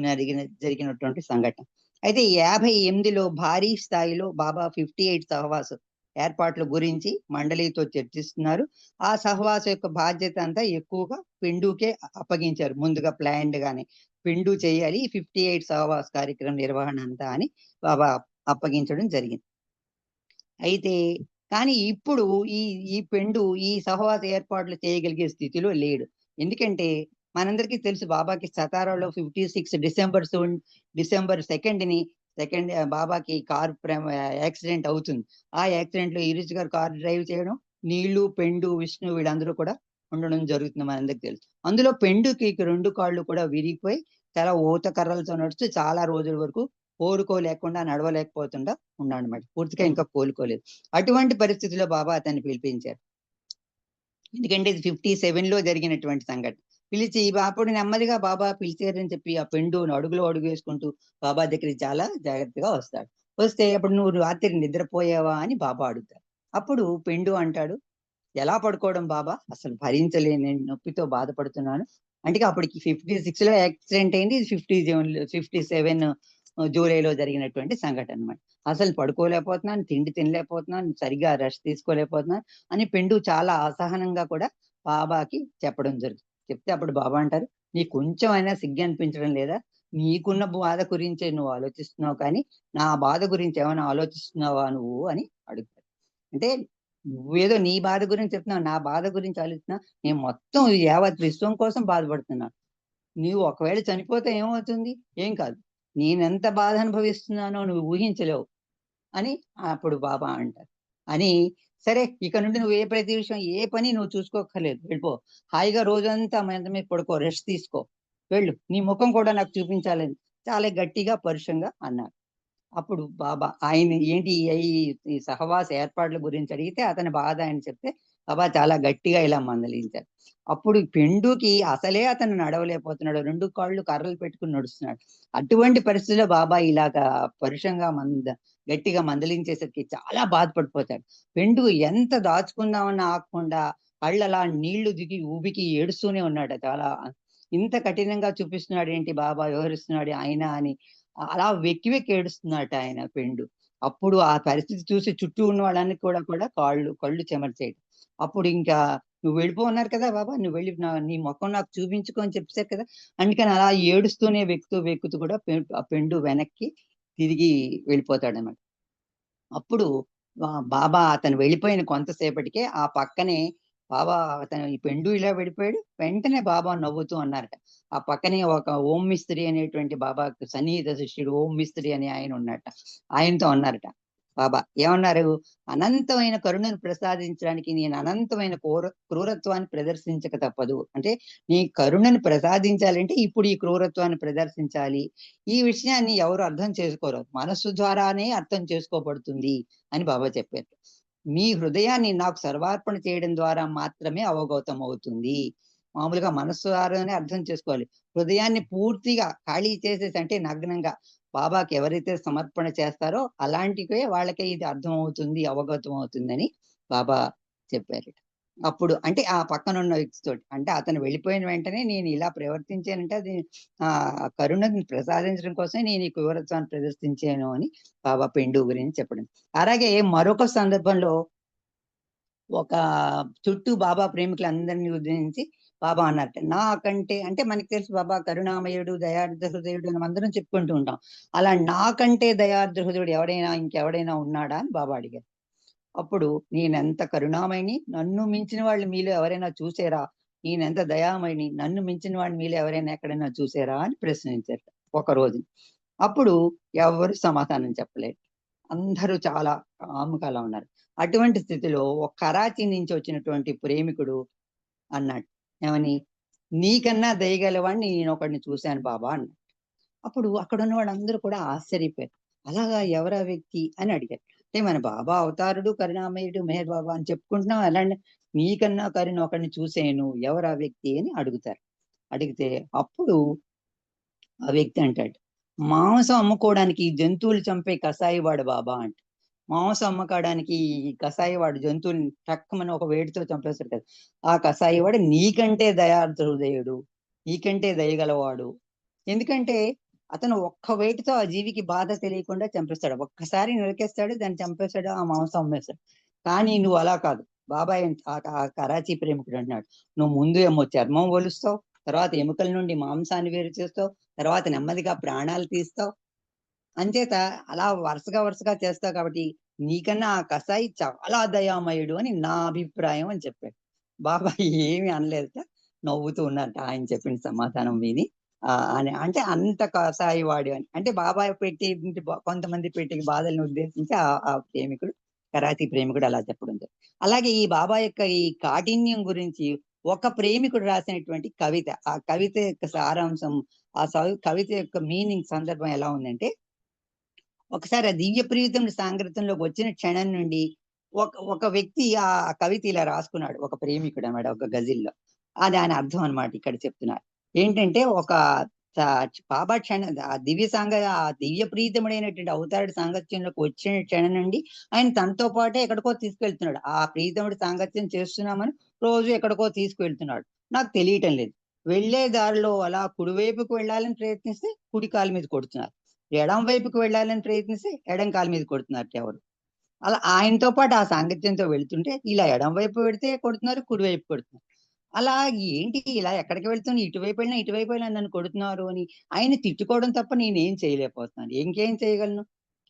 జరిగినటువంటి సంఘటన. అయితే 58లో భారీ స్థాయిలో బాబా 58 సహవాస ఏర్పాట్ల గురించి మండలితో చర్చిస్తున్నారు. ఆ సహవాస యొక్క బాధ్యత అంతా ఎక్కువగా పిండుకే అప్పగించారు. ముందుగా ప్లాన్డ్ గానే పిండు చేయాలి 58 సహవాస కార్యక్రమం నిర్వహణ అంతా అని బాబా అప్పగించడం జరిగింది. అయితే కానీ ఇప్పుడు ఈ ఈ పెండు ఈ సహవాస ఏర్పాట్లు చేయగలిగే స్థితిలో లేడు. ఎందుకంటే మనందరికీ తెలుసు బాబాకి సతారాలో 56 డిసెంబర్ 2ని బాబాకి కార్ యాక్సిడెంట్ అవుతుంది. ఆ యాక్సిడెంట్ లో ఈరిజ్ గారు కార్ డ్రైవ్ చేయడం, నీళ్లు, పెండు, విష్ణు వీళ్ళందరూ కూడా ఉండడం జరుగుతుంది మనందరికి తెలుసు. అందులో పెండుకి 2 కాళ్ళు కూడా విరిగిపోయి చాలా ఊత కర్రలతో నడుస్తూ చాలా రోజుల వరకు కోలుకోలేకుండా నడవలేకపోతుండా ఉన్నాడు అనమాట. పూర్తిగా ఇంకా కోలుకోలేదు. అటువంటి పరిస్థితిలో బాబా అతన్ని పిలిపించారు. ఎందుకంటే ఇది 57లో జరిగినటువంటి సంఘటన. పిలిచి అప్పుడు నెమ్మదిగా బాబా పిలిచారని చెప్పి ఆ పెండును అడుగులో అడుగు వేసుకుంటూ బాబా దగ్గరికి చాలా జాగ్రత్తగా వస్తాడు. వస్తే అప్పుడు నువ్వు రాత్రి నిద్రపోయావా అని బాబా అడుగుతారు. అప్పుడు పెండు అంటాడు, ఎలా పడుకోవడం బాబా, అసలు భరించలేని నొప్పితో బాధపడుతున్నాను. అంటే అప్పటికి 56లో యాక్సిడెంట్ అయింది. ఇది 57 జూలైలో జరిగినటువంటి సంఘటన అన్నమాట. అసలు పడుకోలేకపోతున్నాను, తిండి తినలేకపోతున్నాను, సరిగా రెస్ట్ తీసుకోలేకపోతున్నాను అని పెండు చాలా అసహనంగా కూడా బాబాకి చెప్పడం జరుగుతుంది. చెప్తే అప్పుడు బాబా అంటారు, నీకు కొంచెం అయినా సిగ్గు అనిపించడం లేదా? నీకున్న బాధ గురించే నువ్వు ఆలోచిస్తున్నావు కానీ నా బాధ గురించి ఏమైనా ఆలోచిస్తున్నావా నువ్వు అని అడుగుతారు. అంటే నువ్వేదో నీ బాధ గురించి చెప్తున్నావు, నా బాధ గురించి ఆలోచిస్తున్నా. నేను మొత్తం యావత్ విశ్వం కోసం బాధపడుతున్నాను. నీవు ఒకవేళ చనిపోతే ఏమవుతుంది? ఏం కాదు. నేనెంత బాధ అనుభవిస్తున్నానో నువ్వు ఊహించలేవు అని అప్పుడు బాబా అంటారు. అని సరే ఇక నుండి నువ్వు ప్రతి విషయం ఏ పని నువ్వు చూసుకోక్కర్లేదు, వెళ్ళిపో. హాయిగా రోజంతా మంచం మీద పడుకో, రెస్ట్ తీసుకో, వెళ్ళు. నీ ముఖం కూడా నాకు చూపించాలని చాలా గట్టిగా పరుషంగా అన్నారు. అప్పుడు బాబా ఆయన ఏంటి ఈ సహవాస ఏర్పాట్ల గురించి అడిగితే అతని బాధ ఆయన చెప్తే బాబా చాలా గట్టిగా ఇలా మందలించారు. అప్పుడు పెండుకి అసలే అతను నడవలేకపోతున్నాడు, 2 కాళ్ళు కర్రలు పెట్టుకుని నడుస్తున్నాడు. అటువంటి పరిస్థితిలో బాబా ఇలాగా పరుషంగా గట్టిగా మందలించేసరికి చాలా బాధపడిపోతాడు. పెండు ఎంత దాచుకుందామని ఆగకుండా కళ్ళలా నీళ్లు దిగి ఊబికి ఏడుస్తూనే ఉన్నాడు. చాలా ఇంత కఠినంగా చూపిస్తున్నాడు ఏంటి బాబా, వ్యవహరిస్తున్నాడు ఆయన అని అలా వెక్కి వెక్కి ఏడుస్తున్నాడు ఆయన పెండు. అప్పుడు ఆ పరిస్థితి చూసి చుట్టూ ఉన్న వాళ్ళని కూడా కళ్ళు చెమర్చేయడం. అప్పుడు ఇంకా నువ్వు వెళ్ళిపోన్నారు కదా బాబా, నువ్వు వెళ్ళి నీ ముఖం నాకు చూపించుకో అని చెప్పారు కదా. అందుకని అలా ఏడుస్తూనే వెక్కుతూ కూడా ఆ పెండు వెనక్కి తిరిగి వెళ్ళిపోతాడన్నమాట. అప్పుడు బాబా అతను వెళ్ళిపోయిన కొంతసేపటికే ఆ పక్కనే బాబా అతను ఈ పెండు ఇలా వెళ్ళిపోయాడు. వెంటనే బాబా నవ్వుతూ అన్నారట. ఆ పక్కనే ఒక ఓం మిస్త్రి అనేటువంటి బాబా సన్నిహిత శిష్యుడు ఓం మిస్త్రి అని ఆయన ఉన్నట్ట. ఆయనతో అన్నారట బాబా, ఏమన్నారు? అనంతమైన కరుణను ప్రసాదించడానికి నేను అనంతమైన క్రూరత్వాన్ని ప్రదర్శించక తప్పదు. అంటే నీ కరుణను ప్రసాదించాలంటే ఇప్పుడు ఈ క్రూరత్వాన్ని ప్రదర్శించాలి. ఈ విషయాన్ని ఎవరు అర్థం చేసుకోరు, మనస్సు ద్వారానే అర్థం చేసుకోబడుతుంది అని బాబా చెప్పారు. మీ హృదయాన్ని నాకు సర్వార్పణ చేయడం ద్వారా మాత్రమే అవగతం అవుతుంది. మామూలుగా మనస్సు ద్వారానే అర్థం చేసుకోవాలి. హృదయాన్ని పూర్తిగా ఖాళీ చేసేసి అంటే నగ్నంగా బాబాకి ఎవరైతే సమర్పణ చేస్తారో అలాంటివే వాళ్ళకే ఇది అర్థం అవుతుంది, అవగతం అవుతుందని బాబా చెప్పారు. అప్పుడు అంటే ఆ పక్కనున్న వ్యక్తితోటి అంటే అతను వెళ్ళిపోయిన వెంటనే నేను ఇలా ప్రవర్తించానంటే అది కరుణను ప్రసాదించడం కోసమే నేను ఈ క్రూరత్వాన్ని ప్రదర్శించాను అని బాబా పెండు గురించి చెప్పడం. అలాగే మరొక సందర్భంలో ఒక చుట్టూ బాబా ప్రేమికులందరినీ ఉద్దేశించి బాబా అన్నట్టు, నాకంటే అంటే మనకి తెలుసు బాబా కరుణామయుడు, దయార్ద్ర హృదయుడు మనం అందరం చెప్పుకుంటూ ఉంటాం. అలా నాకంటే దయార్ద్ర హృదయుడు ఇంకెవడైనా ఉన్నాడా అని బాబా అడిగారు. అప్పుడు నేనెంత కరుణామయిని, నన్ను మించిన వాళ్ళు మీలో ఎవరైనా చూసారా? నేనెంత దయామయిని, నన్ను మించిన వాళ్ళు మీలో ఎవరైనా ఎక్కడైనా చూసారా అని ప్రశ్నించారు ఒక రోజు. అప్పుడు ఎవరు సమాధానం చెప్పలేదు. అందరూ చాలా కాముగా ఉన్నారు. అటువంటి స్థితిలో ఒక కరాచీ నుంచి వచ్చినటువంటి ప్రేమికుడు అన్నాడు, ఏమని, నీకన్నా దయగలవాడిని నేను ఒకడిని చూశాను బాబా అన్నాడు. అప్పుడు అక్కడ ఉన్న వాళ్ళందరూ కూడా ఆశ్చర్యపోయారు. అలాగా ఎవరా వ్యక్తి అని అడిగారు. అంటే మన బాబా అవతారుడు, కరుణామయుడు, మెహర్ బాబా అని చెప్పుకుంటున్నాం, అలాంటి నీకన్నా కరుణ ఒకడిని చూసేను, ఎవరా వ్యక్తి అని అడుగుతారు. అడిగితే అప్పుడు ఆ వ్యక్తి అంటాడు, మాంసం అమ్ముకోవడానికి జంతువులు చంపే కసాయి వాడు బాబా అంట. మాంసం అమ్మకాడానికి ఈ కసాయి వాడు జంతువుని టక్కుమని ఒక వేడితో చంపేస్తాడు కదా, ఆ కసాయి వాడు నీకంటే దయార్థ హృదయుడు, నీకంటే దయగలవాడు. ఎందుకంటే అతను ఒక్క వేటితో ఆ జీవికి బాధ తెలియకుండా చంపేస్తాడు. ఒక్కసారి నరికేస్తాడు, దాన్ని చంపేస్తాడు, ఆ మాంసం అమ్మేస్తాడు. కానీ నువ్వు అలా కాదు. బాబాయ్ ఆ కరాచీ ప్రేమికుడు అంటున్నాడు, నువ్వు ముందు ఏమో చర్మం ఒలుస్తావు, తర్వాత ఎముకల నుండి మాంసాన్ని వేరు చేస్తావు, తర్వాత నెమ్మదిగా ప్రాణాలు తీస్తావు. అంచేత అలా వరుసగా చేస్తావు కాబట్టి నీకన్నా ఆ కసాయి చాలా దయామయుడు అని నా అభిప్రాయం అని చెప్పాడు. బాబా ఏమి అనలేదట, నవ్వుతూ ఉన్నట్ట ఆయన చెప్పిన సమాధానం విని. అని అంటే అంత కసాయి వాడు అని, అంటే బాబాయ్ పెట్టి కొంతమంది పెట్టి బాధలను ఉద్దేశించి ఆ ప్రేమికుడు, కరాచీ ప్రేమికుడు అలా చెప్పడం జరిగింది. అలాగే ఈ బాబా యొక్క ఈ కాఠిన్యం గురించి ఒక ప్రేమికుడు రాసినటువంటి కవిత, ఆ కవిత యొక్క సారాంశం, ఆ కవిత యొక్క మీనింగ్ సందర్భం ఎలా ఉందంటే, ఒకసారి ఆ దివ్య ప్రీతముడి సాంగత్యంలోకి వచ్చిన క్షణం నుండి ఒక వ్యక్తి ఆ కవిత ఇలా రాసుకున్నాడు, ఒక ప్రేమికుడు అన్నమాట, ఒక గజిల్లో. అది ఆయన అర్థం అన్నమాట ఇక్కడ చెప్తున్నారు. ఏంటంటే ఒక బాబా ఆ దివ్య ప్రీతముడైనటువంటి అవతారుడి సాంగత్యంలోకి వచ్చిన క్షణం నుండి ఆయన తనతో పాటే ఎక్కడికో తీసుకెళ్తున్నాడు. ఆ ప్రీతముడి సాంగత్యం చేస్తున్నామని రోజు ఎక్కడికో తీసుకువెళ్తున్నాడు. నాకు తెలియటం లేదు. వెళ్లే దారిలో అలా కుడివైపుకు వెళ్ళాలని ప్రయత్నిస్తే కుడి కాలు మీద కొడుతున్నారు, ఎడం వైపుకు వెళ్ళాలని ప్రయత్నిస్తే ఎడం కాలు మీద కొడుతున్నారు ఎవరు. అలా ఆయనతో పాటు ఆ సాంగత్యంతో వెళ్తుంటే ఇలా ఎడం వైపు వెళితే కొడుతున్నారు, కుడివైపు కొడుతున్నారు. అలా ఏంటి ఇలా ఎక్కడికి వెళ్తున్నా, ఇటువైపు వెళ్ళినా నన్ను కొడుతున్నారు అని ఆయన తిట్టుకోవడం తప్ప నేనేం చేయలేకపోతున్నాను, ఇంకేం చేయగలను.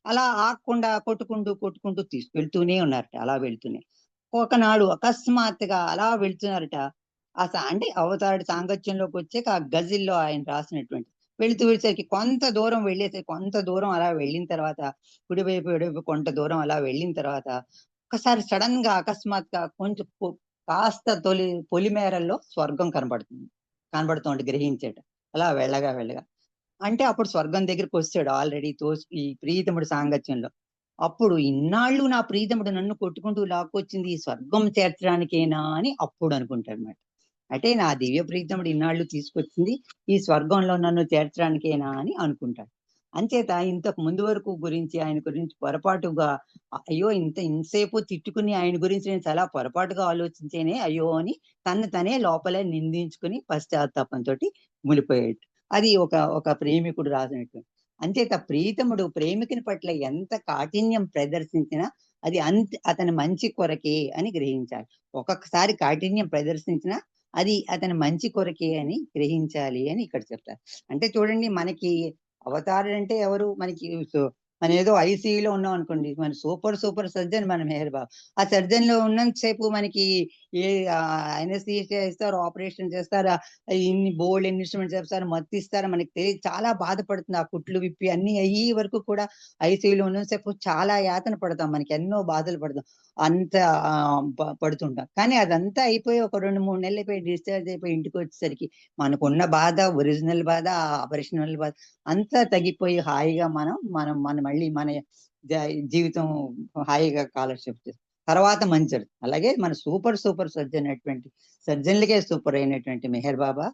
అలా ఆగకుండా కొట్టుకుంటూ తీసుకెళ్తూనే ఉన్నారట. అలా వెళ్తూనే ఒకనాడు అకస్మాత్తుగా అలా వెళ్తున్నారట. అంటే అవతారుడి సాంగత్యంలోకి వచ్చాక ఆ గజిల్లో ఆయన రాసినటువంటి వెళుతూసరికి కొంత దూరం అలా వెళ్ళిన తర్వాత, కుడివైపు కొంత దూరం అలా వెళ్ళిన తర్వాత ఒకసారి సడన్ గా అకస్మాత్తుగా కొంచెం కాస్త పొలిమేరల్లో స్వర్గం కనబడుతోంది గ్రహించేట. అలా వెళ్ళగా అంటే అప్పుడు స్వర్గం దగ్గరికి వచ్చాడు ఆల్రెడీ ఈ ప్రీతముడి సాంగత్యంలో. అప్పుడు ఇన్నాళ్ళు నా ప్రీతముడు నన్ను కొట్టుకుంటూ లాక్కొచ్చింది ఈ స్వర్గం చేర్చడానికేనా అని అప్పుడు అనుకుంటాడు అన్నమాట. అంటే నా దివ్య ప్రీతముడు ఇన్నాళ్ళు తీసుకొచ్చింది ఈ స్వర్గంలో నన్ను చేర్చడానికేనా అని అనుకుంటాడు. అంచేత ఇంతకు ముందు వరకు ఆయన గురించి పొరపాటుగా అయ్యో ఇంతసేపు తిట్టుకుని ఆయన గురించి నేను చాలా పొరపాటుగా ఆలోచించేనే అయ్యో అని తనే లోపలే నిందించుకుని పశ్చాత్తాపంతో మునిపోయాడు. అది ఒక ప్రేమికుడు రాసినటువంటి. అంచేత ప్రీతముడు ప్రేమికుని పట్ల ఎంత కాఠిన్యం ప్రదర్శించినా అది అతని మంచి కొరకే అని గ్రహించాలి. ఒక్కొక్కసారి కాఠిన్యం ప్రదర్శించినా అది అతని మంచి కొరకే అని గ్రహించాలి అని ఇక్కడ చెప్తారు. అంటే చూడండి, మనకి అవతారుడు అంటే ఎవరు, మన ఏదో ఐసీయూలో ఉన్నాం అనుకోండి, మన సూపర్ సర్జన్ మన మెహర్ బాబు. ఆ సర్జన్ లో ఉన్నంతసేపు మనకి అనస్థీషియా ఇస్తారు, ఆపరేషన్ చేస్తారు, ఇన్ని బోల్డ్ ఇన్స్ట్రుమెంట్స్ చేస్తారు, మత్తిస్తారు, మనకి తెలియదు, చాలా బాధపడుతుంది. ఆ కుట్లు విప్పి అన్ని అయ్యే వరకు కూడా ఐసీయూలో ఉన్నంతసేపు చాలా యాతన పడతాం, మనకి ఎన్నో బాధలు పడతాం, అంత పడుతుంటాం. కానీ అదంతా అయిపోయి ఒక 2-3 నెలలు అయిపోయి డిశ్చార్జ్ అయిపోయి ఇంటికి వచ్చేసరికి మనకున్న బాధ, ఒరిజినల్ బాధ, ఆపరేషనల్ బాధ అంతా తగ్గిపోయి హాయిగా మనం మళ్ళీ మన జీవితం హాయిగా కాలక్షేపం చేస్తాం. తర్వాత మంచిది. అలాగే మన సూపర్ సర్జన్ అయినటువంటి సర్జన్లకే సూపర్ అయినటువంటి మెహర్ బాబా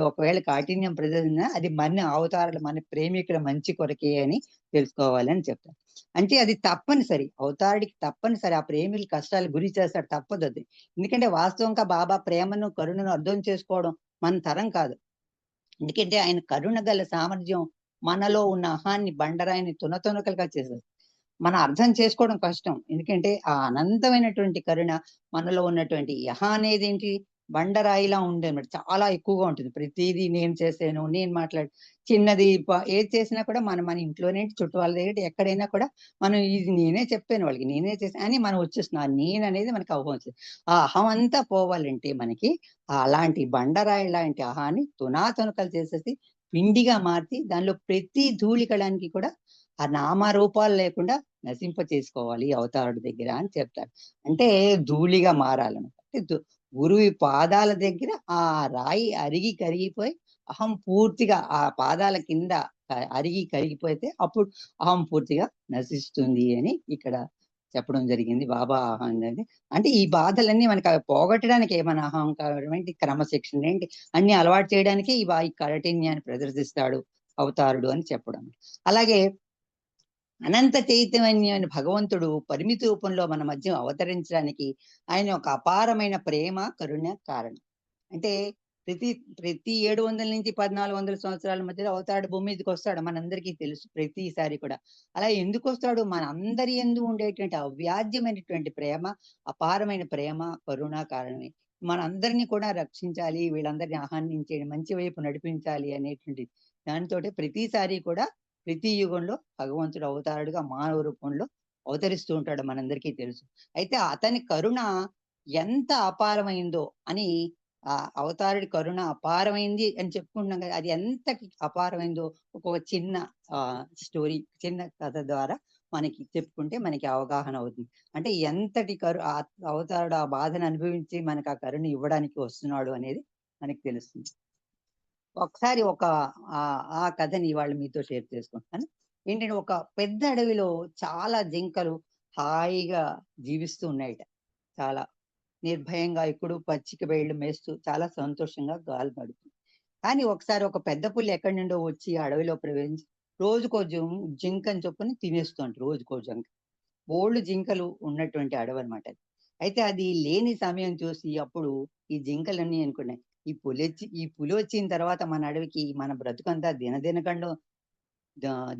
ఒకవేళ కాఠిన్యం ప్రదర్శన అది మన అవతారాలు, మన ప్రేమికుల మంచి కొరకే అని తెలుసుకోవాలని చెప్తారు. అంటే అది తప్పనిసరి, అవతారుడికి తప్పనిసరి ఆ ప్రేమికుల కష్టాలు గురి చేస్తాడు, తప్పదు అది. ఎందుకంటే వాస్తవంగా బాబా ప్రేమను కరుణను అర్థం చేసుకోవడం మన తరం కాదు. ఎందుకంటే ఆయన కరుణ గల సామర్థ్యం మనలో ఉన్న అహాన్ని, బండరాయిని తునతునకలుగా చేసేది. మనం అర్థం చేసుకోవడం కష్టం. ఎందుకంటే ఆ అనంతమైనటువంటి కరుణ మనలో ఉన్నటువంటి యహ అనేది ఏంటి, బండరాయిలా ఉండేది, చాలా ఎక్కువగా ఉంటుంది. ప్రతిదీ నేను చేసాను, నేను చిన్నది ఏది చేసినా కూడా మన ఇంట్లోనే, చుట్టూ వాళ్ళ దగ్గర ఎక్కడైనా కూడా మనం ఇది నేనే చెప్పాను వాళ్ళకి, నేనే చేశాను అని మనం వచ్చేస్తున్నాం. నేను అనేది మనకి అహం వచ్చింది. ఆ అహం అంతా పోవాలంటే మనకి అలాంటి బండరాయి లాంటి అహాన్ని తునాతునకలు చేసేసి పిండిగా మార్చి దానిలో ప్రతి ధూళికడానికి కూడా ఆ నామరూపాలు లేకుండా నశింప చేసుకోవాలి అవతారుడి దగ్గర అని చెప్తారు. అంటే ధూళిగా మారాలన్నమాట. అంటే గురువు పాదాల దగ్గర ఆ రాయి అరిగి కరిగిపోయి అహం పూర్తిగా ఆ పాదాల కింద అరిగి కరిగిపోతే అప్పుడు అహం పూర్తిగా నశిస్తుంది అని ఇక్కడ చెప్పడం జరిగింది. బాబా అహం అనేది అంటే ఈ బాధలన్నీ మనకి అవి పోగొట్టడానికి ఏమైనా అహంకారం ఏంటి, క్రమశిక్షణ ఏంటి, అన్ని అలవాటు చేయడానికి ఈ కాఠిన్యాన్ని ప్రదర్శిస్తాడు అవతారుడు అని చెప్పడం. అలాగే అనంత చైతన్యమైన భగవంతుడు పరిమితి రూపంలో మన మధ్య అవతరించడానికి ఆయన ఒక అపారమైన ప్రేమ కరుణ కారణం. అంటే ప్రతి 700 నుంచి 1400 సంవత్సరాల మధ్యలో అవతారుడు భూమి మీదకి వస్తాడు, మనందరికీ తెలుసు. ప్రతిసారి కూడా అలా ఎందుకు వస్తాడు? మన అందరి యందు ఉండేటువంటి అవ్యాజ్యమైనటువంటి ప్రేమ, అపారమైన ప్రేమ కరుణ కారణమే. మనందరినీ కూడా రక్షించాలి, వీళ్ళందరినీ ఆహ్వానించేది మంచి వైపు నడిపించాలి అనేటువంటి దానితోటి ప్రతిసారి కూడా ప్రతి యుగంలో భగవంతుడు అవతారుడుగా మానవ రూపంలో అవతరిస్తూ ఉంటాడు, మనందరికీ తెలుసు. అయితే అతని కరుణ ఎంత అపారమైందో అని ఆ అవతారుడి కరుణ అపారమైంది అని చెప్పుకుంటున్నాం కదా, అది ఎంతటి అపారమైందో ఒక చిన్న స్టోరీ, చిన్న కథ ద్వారా మనకి చెప్పుకుంటే మనకి అవగాహన అవుతుంది. అంటే ఎంతటి అవతారుడు ఆ బాధను అనుభవించి మనకు ఆ కరుణ ఇవ్వడానికి వస్తున్నాడు అనేది మనకి తెలుస్తుంది. ఒకసారి ఆ కథని ఇవాళ మీతో షేర్ చేసుకుంటాను. ఏంటంటే ఒక పెద్ద అడవిలో చాలా జింకలు హాయిగా జీవిస్తూ ఉన్నాయట. చాలా నిర్భయంగా ఇప్పుడు పచ్చిక బయళ్ళు మేస్తూ చాలా సంతోషంగా గాలి పడుతుంది. కానీ ఒకసారి ఒక పెద్ద పులి ఎక్కడి నుండో వచ్చి అడవిలో ప్రవేశించి రోజుకో జింకని చొప్పున తినేస్తుంది. రోజుకో జింక, బోల్డ్ జింకలు ఉన్నటువంటి అడవి అనమాట. అయితే అది లేని సమయం చూసి అప్పుడు ఈ జింకలన్నీ అనుకున్నాయి, ఈ పులి వచ్చిన తర్వాత మన అడవికి మన బ్రతుకంతా దినదినగండం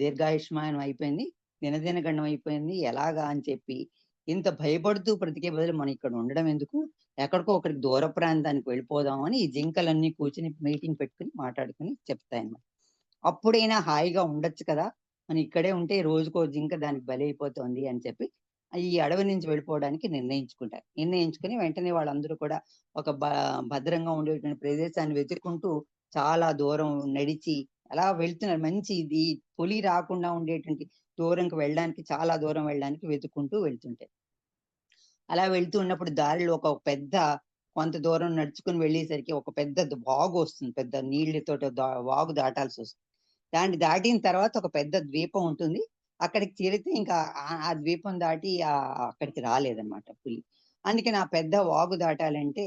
దీర్ఘాయుష్మానం అయిపోయింది, దినదినగండం అయిపోయింది, ఎలాగా అని చెప్పి ఇంత భయపడుతూ బ్రతికే బదులు మనం ఇక్కడ ఉండడం ఎందుకు, ఎక్కడికో ఒకరికి దూర ప్రాంతానికి వెళ్ళిపోదాం అని ఈ జింకలన్నీ కూర్చుని మీటింగ్ పెట్టుకుని మాట్లాడుకుని చెప్తాయన్నమాట. అప్పుడైనా హాయిగా ఉండొచ్చు కదా, మనం ఇక్కడే ఉంటే రోజుకో జింక దానికి బలైపోతుంది అని చెప్పి ఈ అడవి నుంచి వెళ్ళిపోవడానికి నిర్ణయించుకుని వెంటనే వాళ్ళందరూ కూడా ఒక భద్రంగా ఉండేటువంటి ప్రదేశాన్ని వెతుక్కుంటూ చాలా దూరం నడిచి అలా వెళ్తున్నారు. మంచి ఇది పులి రాకుండా ఉండేటువంటి దూరంకి వెళ్ళడానికి, చాలా దూరం వెళ్ళడానికి వెతుక్కుంటూ వెళ్తుంటాయి. అలా వెళ్తూ ఉన్నప్పుడు దారిలో కొంత దూరం నడుచుకుని వెళ్ళేసరికి ఒక పెద్ద వాగు వస్తుంది, పెద్ద నీళ్లతో వాగు దాటాల్సి వస్తుంది. దాన్ని దాటిన తర్వాత ఒక పెద్ద ద్వీపం ఉంటుంది. అక్కడికి చేరితే ఇంకా ఆ ద్వీపం దాటి అక్కడికి రాలేదన్నమాట పులి. అందుకని ఆ పెద్ద వాగు దాటాలంటే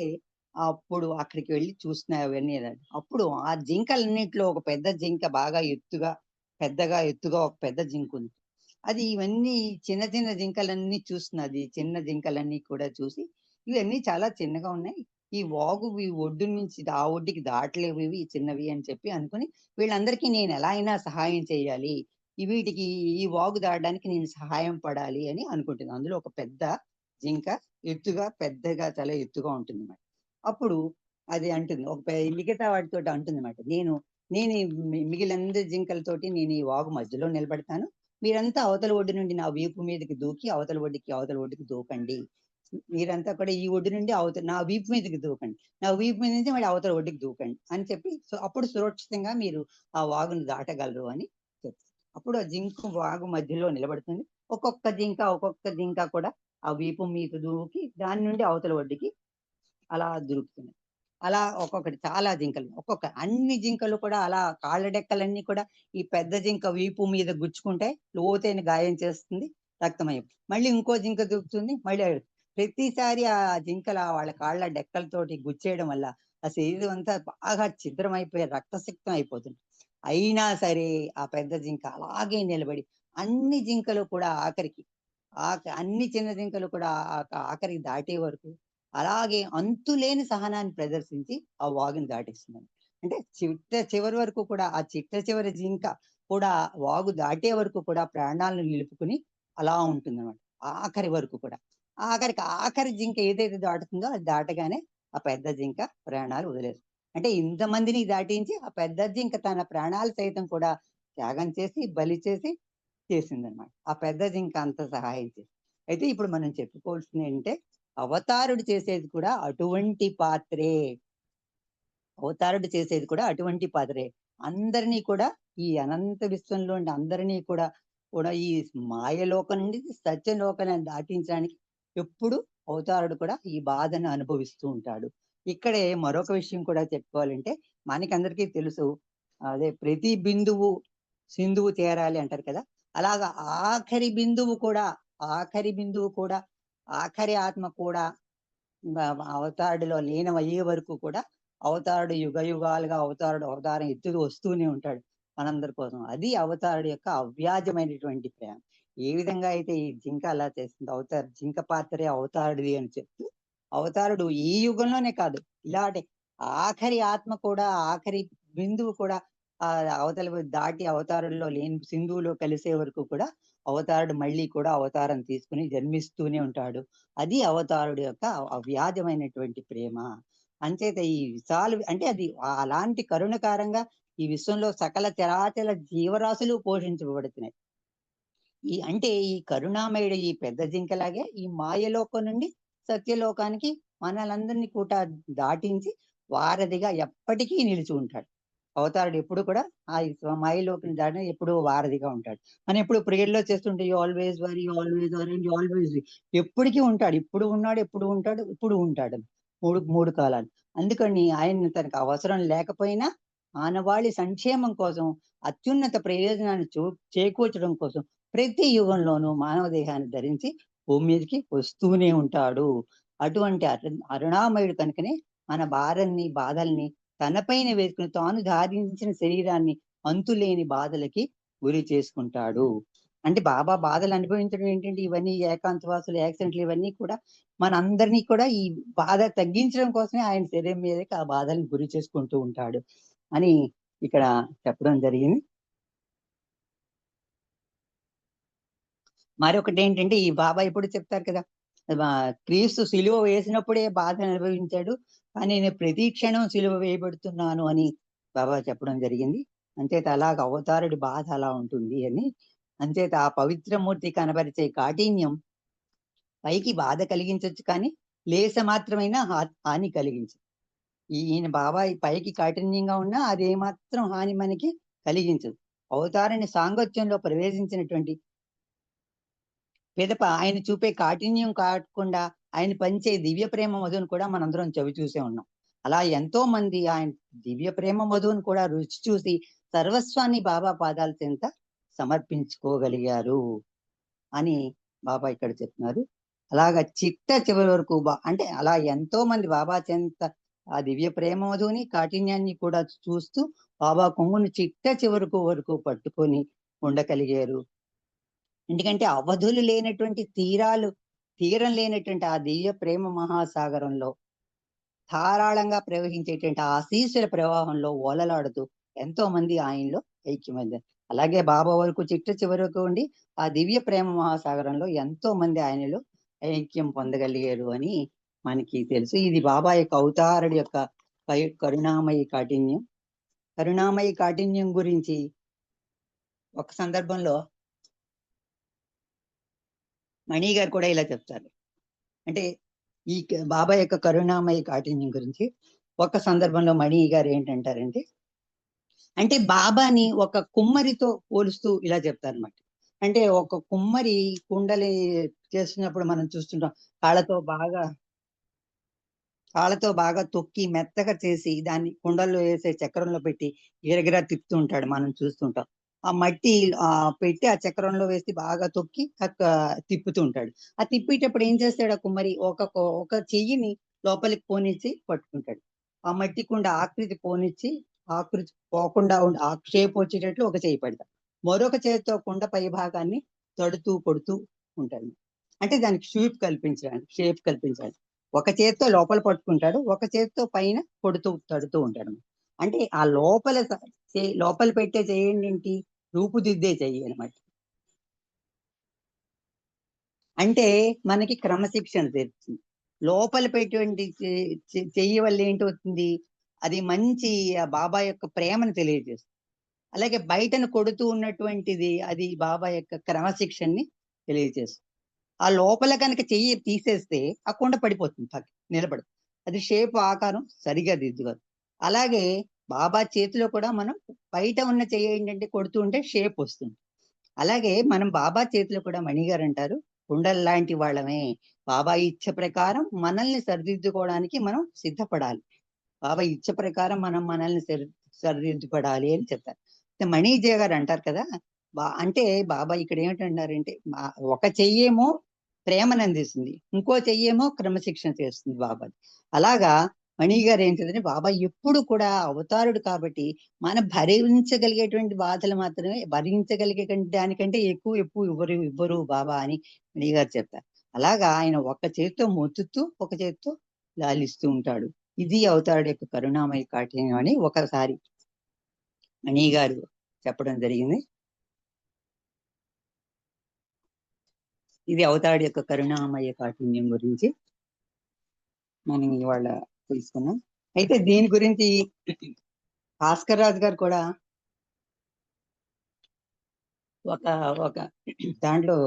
అప్పుడు అక్కడికి వెళ్ళి చూస్తున్నాయి అవన్నీ. అప్పుడు ఆ జింకలన్నింటిలో ఒక పెద్ద జింక బాగా ఎత్తుగా ఒక పెద్ద జింక ఉంది. అది ఇవన్నీ చిన్న చిన్న జింకలన్నీ చూస్తున్నది. చిన్న జింకలన్నీ కూడా చూసి ఇవన్నీ చాలా చిన్నగా ఉన్నాయి, ఈ వాగు ఈ ఒడ్డు నుంచి ఆ ఒడ్డుకి దాటలేవు ఇవి చిన్నవి అని చెప్పి అనుకుని వీళ్ళందరికీ నేను ఎలా అయినా సహాయం చేయాలి, వీటికి ఈ వాగు దాటడానికి నేను సహాయం పడాలి అని అనుకుంటుంది. అందులో ఒక పెద్ద జింక పెద్దగా చాలా ఎత్తుగా ఉంటుంది అన్నమాట. అప్పుడు అది అంటుంది, మిగతా వాటితో అంటుంది అన్నమాట, నేను మిగిలినందరి జింకలతోటి నేను ఈ వాగు మధ్యలో నిలబడతాను, మీరంతా అవతల ఒడ్డు నుండి నా వీపు మీదకి దూకి అవతల ఒడ్డుకి దూకండి, మీరంతా కూడా ఈ ఒడ్డు నుండి నా వీపు మీదకి దూకండి, నా వీపు మీద నుంచి మళ్ళీ అవతల ఒడ్డుకి దూకండి అని చెప్పి అప్పుడు సురక్షితంగా మీరు ఆ వాగును దాటగలరు అని చెప్తారు. అప్పుడు ఆ జింక వాగు మధ్యలో నిలబడుతుంది. ఒక్కొక్క జింక కూడా ఆ వీపు మీద దూకి దాని నుండి అవతల ఒడ్డుకి అలా దూకుతుంది. అలా ఒక్కొక్కటి చాలా జింకలు, అన్ని జింకలు కూడా అలా కాళ్ళ డెక్కలన్నీ కూడా ఈ పెద్ద జింక వీపు మీద గుచ్చుకుంటే లోతైన గాయం చేస్తుంది, రక్తమయం. మళ్ళీ ఇంకో జింక దూకుతుంది, మళ్ళీ ప్రతిసారి ఆ జింకల వాళ్ళ కాళ్ళ డెక్కలతోటి గుచ్చేయడం వల్ల ఆ శరీరం అంతా బాగా ఛిద్రమైపోయి రక్తసిక్తం అయిపోతుంది. అయినా సరే ఆ పెద్ద జింక అలాగే నిలబడి అన్ని జింకలు కూడా అన్ని చిన్న జింకలు కూడా ఆఖరికి దాటే వరకు అలాగే అంతులేని సహనాన్ని ప్రదర్శించి ఆ వాగుని దాటేస్తున్నాను. అంటే చివరి వరకు కూడా ఆ చివరి జింక కూడా వాగు దాటే వరకు కూడా ప్రాణాలను నిలుపుకుని అలా ఉంటుందన్నమాట. ఆఖరి వరకు కూడా ఆఖరి జింక ఏదైతే దాటుతుందో అది దాటగానే ఆ పెద్ద జింక ప్రాణాలు వదిలేస్తుంది. అంటే ఇంతమందిని దాటించి ఆ పెద్ద జింక తన ప్రాణాలు సైతం కూడా త్యాగం చేసి బలి చేసిందనమాట. ఆ పెద్ద జింక అంత సహాయం చేసి. అయితే ఇప్పుడు మనం చెప్పుకోవాల్సింది ఏంటంటే అవతారుడు చేసేది కూడా అటువంటి పాత్రే. అందరినీ కూడా ఈ అనంత విశ్వంలో అందరినీ కూడా కూడా ఈ మాయలోకం నుండి సత్యలోకాన్ని దాటించడానికి ఎప్పుడు అవతారుడు కూడా ఈ బాధను అనుభవిస్తూ ఉంటాడు. ఇక్కడే మరొక విషయం కూడా చెప్పుకోవాలంటే, మనకందరికీ తెలుసు, అదే ప్రతి బిందువు సింధువు చేరాలి అంటారు కదా. అలాగా ఆఖరి బిందువు కూడా ఆఖరి ఆత్మ కూడా అవతారుడిలో లీనమయ్యే వరకు కూడా అవతారుడు యుగ యుగాలుగా అవతారం ఎత్తుకు వస్తూనే ఉంటాడు మనందరి కోసం. అది అవతారుడు యొక్క అవ్యాజమైనటువంటి ప్రేమ. ఏ విధంగా అయితే ఈ జింక అలా చేస్తుంది, జింక పాత్రే అవతారుడిది అని చెప్తూ, అవతారుడు ఈ యుగంలోనే కాదు, ఇలాంటి ఆఖరి ఆత్మ కూడా, ఆఖరి బిందువు కూడా ఆ అవతల దాటి అవతారంలో లేని సింధువులో కలిసే వరకు కూడా అవతారుడు మళ్ళీ కూడా అవతారం తీసుకుని జన్మిస్తూనే ఉంటాడు. అది అవతారుడు యొక్క అవ్యాజమైనటువంటి ప్రేమ. అంచేత ఈ విశాలు అంటే అది అలాంటి కరుణకారంగా ఈ విశ్వంలో సకల చరాచర జీవరాశులు పోషించబడుతున్నాయి. ఈ కరుణామయుడు ఈ పెద్ద జింకలాగే ఈ మాయలోకం నుండి సత్యలోకానికి మనలందరినీ కూడా దాటించి వారధిగా ఎప్పటికీ నిలిచి ఉంటాడు. అవతారుడు ఎప్పుడు కూడా ఆ మాయలోకం దాటిన ఎప్పుడు వారధిగా ఉంటాడు. మనం ఎప్పుడు ప్రేయర్లో చేస్తుంటే always worry, always worry, always ఎప్పటికీ ఉంటాడు. ఇప్పుడు ఉన్నాడు, ఎప్పుడు ఉంటాడు, ఇప్పుడు ఉంటాడు. మూడు కాలాలు. అందుకని ఆయన తనకు అవసరం లేకపోయినా మానవాళి సంక్షేమం కోసం, అత్యున్నత ప్రయోజనాన్ని చేకూర్చడం కోసం ప్రతి యుగంలోనూ మానవ దేహాన్ని ధరించి భూమి మీదకి వస్తూనే ఉంటాడు. అటువంటి అరుణామయుడు కనుకనే మన భారాన్ని, బాధల్ని తనపైన వేసుకుని తాను ధారించిన శరీరాన్ని అంతులేని బాధలకి గురి చేసుకుంటాడు. అంటే బాబా బాధలు అనుభవించడం ఏంటంటే, ఇవన్నీ ఏకాంతవాసులు, యాక్సిడెంట్లు, ఇవన్నీ కూడా మనందరినీ కూడా ఈ బాధ తగ్గించడం కోసమే ఆయన శరీరం మీదకి ఆ బాధలను గురి చేసుకుంటూ ఉంటాడు అని ఇక్కడ చెప్పడం జరిగింది. మరొకటి ఏంటంటే, ఈ బాబా ఎప్పుడు చెప్తారు కదా, క్రీస్తు సిలువ వేసినప్పుడే బాధ అనుభవించాడు, కానీ నేను ప్రతి క్షణం సిలువ వేయబడుతున్నాను అని బాబా చెప్పడం జరిగింది. అంచేత అలాగ అవతారుడి బాధ అలా ఉంటుంది అని. అంచేత ఆ పవిత్రమూర్తి కనబరిచే కాఠిన్యం పైకి బాధ కలిగించవచ్చు, కానీ లేస మాత్రమైనా హాని కలిగించదు. ఈయన బాబాయ్ పైకి కాఠిన్యంగా ఉన్నా అదేమాత్రం హాని మనకి కలిగించదు. అవతారాన్ని సాంగత్యంలో ప్రవేశించినటువంటి పిదప ఆయన చూపే కాఠిన్యం కాకుండా ఆయన పంచే దివ్య ప్రేమ మధువును కూడా మనందరం చవి చూసే ఉన్నాం. అలా ఎంతో మంది ఆయన దివ్య ప్రేమ మధువును కూడా రుచి చూసి సర్వస్వాన్ని బాబా పాదాల చెంత సమర్పించుకోగలిగారు అని బాబా ఇక్కడ చెప్తున్నారు. అలాగా చిట్ట చివరి వరకు అంటే అలా ఎంతో మంది బాబా చెంత ఆ దివ్య ప్రేమ మధువుని, కాఠిన్యాన్ని కూడా చూస్తూ బాబా కొంగును చిట్ట చివరకు వరకు పట్టుకొని ఉండగలిగారు. ఎందుకంటే అవధులు లేనటువంటి తీరం లేనటువంటి ఆ దివ్య ప్రేమ మహాసాగరంలో ధారాళంగా ప్రవహించేటువంటి ఆశీస్సుల ప్రవాహంలో ఓలలాడుతూ ఎంతో మంది ఆయనలో ఐక్యమైంది. అలాగే బాబా వరకు చిట్ట చివరకు ఉండి ఆ దివ్య ప్రేమ మహాసాగరంలో ఎంతో మంది ఆయనలో ఐక్యం పొందగలిగారు అని మనకి తెలుసు. ఇది బాబా యొక్క అవతారుడి యొక్క కరుణామయి కాఠిన్యం గురించి ఒక సందర్భంలో మణి గారు కూడా ఇలా చెప్తారు. అంటే ఈ బాబా యొక్క కరుణామయ కాఠిన్యం గురించి ఒక సందర్భంలో మణి గారు ఏంటంటారంటే, అంటే బాబాని ఒక కుమ్మరితో పోలుస్తూ ఇలా చెప్తారన్నమాట. అంటే ఒక కుమ్మరి కుండలి చేస్తున్నప్పుడు మనం చూస్తుంటాం, కాళ్ళతో బాగా తొక్కి మెత్తగా చేసి దాన్ని కుండల్లో వేసే చక్రంలో పెట్టి గిరగిరా తిప్పుతూ ఉంటాడు, మనం చూస్తుంటాం. ఆ మట్టి పెట్టి ఆ చక్రంలో వేసి బాగా తొక్కి తిప్పుతూ ఉంటాడు. ఆ తిప్పేటప్పుడు ఏం చేస్తాడు ఆ కుమ్మరి, ఒక చెయ్యిని లోపలికి పోనిచ్చి పట్టుకుంటాడు. ఆ మట్టి కుండ ఆకృతి పోకుండా ఆ షేప్ వచ్చేటట్లు ఒక చెయ్యి పెడతాడు. మరొక చేతితో కుండ పై భాగాన్ని కొడుతూ ఉంటాడు. అంటే దానికి షేప్ కల్పించడానికి ఒక చేతితో లోపల పట్టుకుంటాడు, ఒక చేతితో పైన తడుతూ ఉంటాడు. అంటే ఆ లోపల పెట్టే చెయ్యండి ఏంటి, రూపుదిద్దే చెయ్యి అనమాట. అంటే మనకి క్రమశిక్షణ తెలుస్తుంది. లోపల పెట్టేటువంటి చెయ్యి వల్ల ఏంటవుతుంది, అది మంచి బాబా యొక్క ప్రేమను తెలియజేస్తుంది. అలాగే బయటను కొడుతూ ఉన్నటువంటిది అది బాబా యొక్క క్రమశిక్షణని తెలియజేస్తుంది. ఆ లోపల కనుక చెయ్యి తీసేస్తే ఆ కుండ పడిపోతుంది, నిలబడదు. అది షేప్ ఆకారం సరిగా దిద్దుకోదు. అలాగే బాబా చేతిలో కూడా మనం బయట ఉన్న చెయ్యి ఏంటంటే కొడుతూ ఉంటే షేప్ వస్తుంది. అలాగే మనం బాబా చేతిలో కూడా మణి గారు అంటారు, కుండల లాంటి వాళ్ళమే. బాబా ఇచ్చ ప్రకారం మనల్ని సరిదిద్దుకోవడానికి మనం సిద్ధపడాలి. బాబా ఇచ్చ ప్రకారం మనం మనల్ని సరిదిద్దుపడాలి అని చెప్తారు. మణిజయ గారు అంటారు కదా, అంటే బాబా ఇక్కడ ఏమిటంటారంటే, ఒక చెయ్యేమో ప్రేమను అందిస్తుంది, ఇంకో చెయ్యేమో క్రమశిక్షణ చేస్తుంది బాబా. అలాగా మణి గారు ఏంటంటే, బాబా ఎప్పుడు కూడా అవతారుడు కాబట్టి మనం భరించగలిగేటువంటి బాధలు మాత్రమే, భరించగలిగే దానికంటే ఎక్కువ ఇవ్వరు బాబా అని మణి గారు చెప్తారు. అలాగా ఆయన ఒక చేతితో మొత్తుతూ ఒక చేతితో లాలిస్తూ ఉంటాడు. ఇది అవతారుడు యొక్క కరుణామయ కాఠిన్యం అని ఒకసారి మణి గారు చెప్పడం జరిగింది. ఇది అవతారుడు యొక్క కరుణామయ కాఠిన్యం గురించి మనం ఇవాళ తెలుసుకున్నాం. అయితే దీని గురించి భాస్కర్ రాజు గారు కూడా ఒక దాంట్లో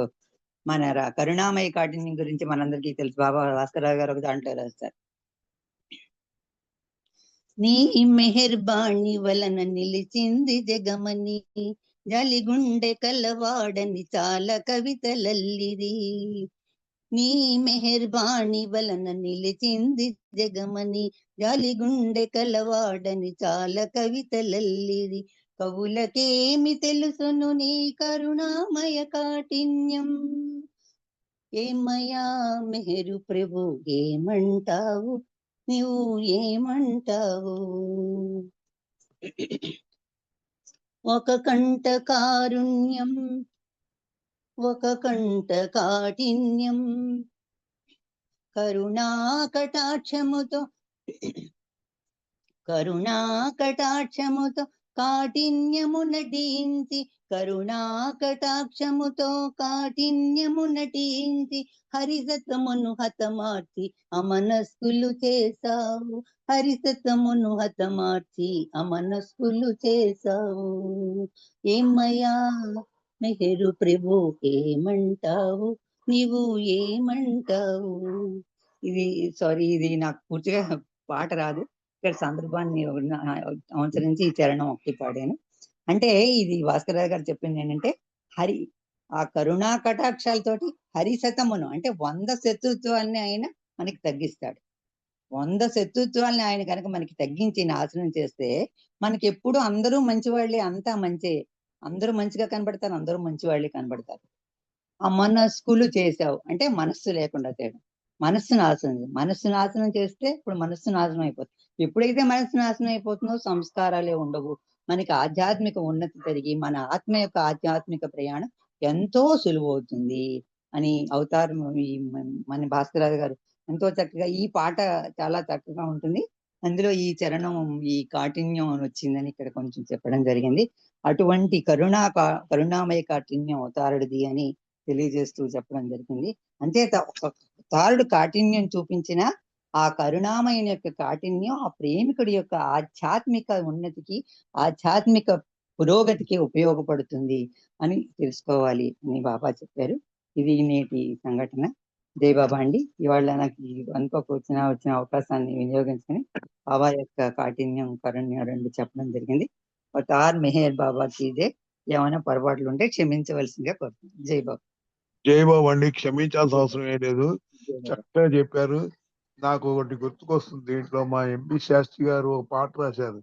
మన కరుణామయ కాఠిన్యం గురించి మనందరికీ తెలుసు. బాబా భాస్కర్ రాజు గారు ఒక దాంట్లో రాస్తారు, నీ మెహర్బాణి వలన నిలిచింది జగమని, జలిగుండె కలవాడని చాలా కవితలల్లిరి. నీ మెహర్బాణి వలన నిలిచింది జగమని, జాలిగుండె కలవాడని చాలా కవితలల్లిరి. కవులకేమి తెలుసును నీ కరుణామయ కాఠిన్యం, ఏమయ్యా మెహరు ప్రభు ఏమంటావు, నువ్వు ఏమంటావు. ఒక కంట కారుణ్యం ఒక కంట కాఠిన్యం, కరుణా కటాక్షముతో కాఠిన్యము నటించి, కరుణా కటాక్షముతో కాఠిన్యము నటించి, హరిసతమును హతమార్చి అమనస్కులు చేసావు, హరిసతమును హతమార్చి అమనస్కులు చేసావు. ఏమయ్యా మెహరు ప్రభు ఏమంటావు, నీవు ఏమంటావు. ఇది నాకు పూర్తిగా పాట రాదు, ఇక్కడ సందర్భాన్ని అనుసరించి ఈ చరణం ఒకటి పాడాను. అంటే ఇది భాస్కరరావు గారు చెప్పింది ఏంటంటే, ఆ కరుణా కటాక్షాలతోటి హరిశతమును అంటే 100 శత్రుత్వాన్ని ఆయన మనకి తగ్గిస్తాడు. 100 శత్రుత్వాల్ని ఆయన కనుక మనకి తగ్గించి నాశనం చేస్తే, మనకి ఎప్పుడు అందరూ మంచివాళ్ళే, అంతా మంచి, అందరూ మంచిగా కనబడతారు, అందరూ మంచివాళ్ళే కనబడతారు. ఆ మనస్కులు చేసావు అంటే మనస్సు లేకుండా చేయడం, మనస్సు నాశనం చేస్తే ఇప్పుడు మనస్సు నాశనం అయిపోతుంది. ఎప్పుడైతే మనస్సు నాశనం అయిపోతుందో సంస్కారాలే ఉండవు, మనకి ఆధ్యాత్మిక ఉన్నతి పెరిగి మన ఆత్మ యొక్క ఆధ్యాత్మిక ప్రయాణం ఎంతో సులువవుతుంది అని అవతారం మన భాస్కరరావు గారు ఎంతో చక్కగా, ఈ పాట చాలా చక్కగా ఉంటుంది, అందులో ఈ చరణం ఈ కాఠిన్యం వచ్చిందని ఇక్కడ కొంచెం చెప్పడం జరిగింది. అటువంటి కరుణామయ కాఠిన్యం అవతారుడిది అని తెలియజేస్తూ చెప్పడం జరిగింది. అంతే అవతారుడు కాఠిన్యం చూపించిన ఆ కరుణామయుని యొక్క కాఠిన్యం ఆ ప్రేమికుడి యొక్క ఆధ్యాత్మిక ఉన్నతికి, ఆధ్యాత్మిక పురోగతికి ఉపయోగపడుతుంది అని తెలుసుకోవాలి అని బాబా చెప్పారు. ఇది నేటి సంఘటన. జై బాబా అండి. ఇవాళ నాకు అనుకోక వచ్చిన అవకాశాన్ని వినియోగించుకొని బాబా యొక్క కాఠిన్యం కరుణ్యం రెండు చెప్పడం జరిగింది. అవతార్ మెహర్ బాబా కీజే. ఏమైనా పొరపాట్లు ఉంటే క్షమించవలసిందిగా కోరుతున్నాను. జై బాబా. జై బాబు అండి. క్షమించాల్సిన అవసరం ఏం లేదు, చక్కగా చెప్పారు. నాకు ఒకటి గుర్తుకొస్తుంది, దీంట్లో మా ఎంపీ శాస్త్రి గారు ఒక పాట రాశారు,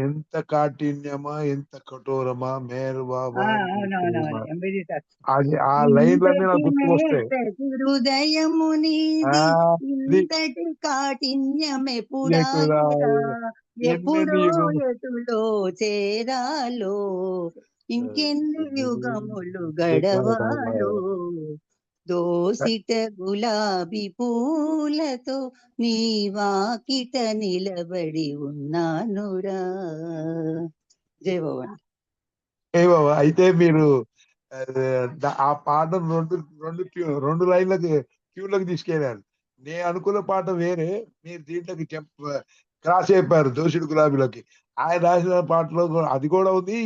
ఎంత కాఠిన్యమా ఎంత కఠోరమా మేరు బాబా. అది ఆ లైన్లన్నీ నాకు గుర్తుకొస్తాయి. హృదయము ఇంతటి కాఠిన్యమెప్పుడా, ఎప్పుడో ఎటులో చేరాలో, ఇంకెన్ని యుగములు గడవాలో, దోసిట గులాబీ పూలతో నీ వాకిట నిలబడి ఉన్నానురా. జై బాబా. జై బాబా. అయితే మీరు ఆ పాట రెండు లైన్లకి క్యూలోకి తీసుకెళ్ళారు. నేను అనుకున్న పాట వేరే, మీరు దీంట్లోకి క్రాస్ అయిపోయారు దోషుడు గులాబీలోకి. ఆయన రాసిన పాటలో అది కూడా ఉంది,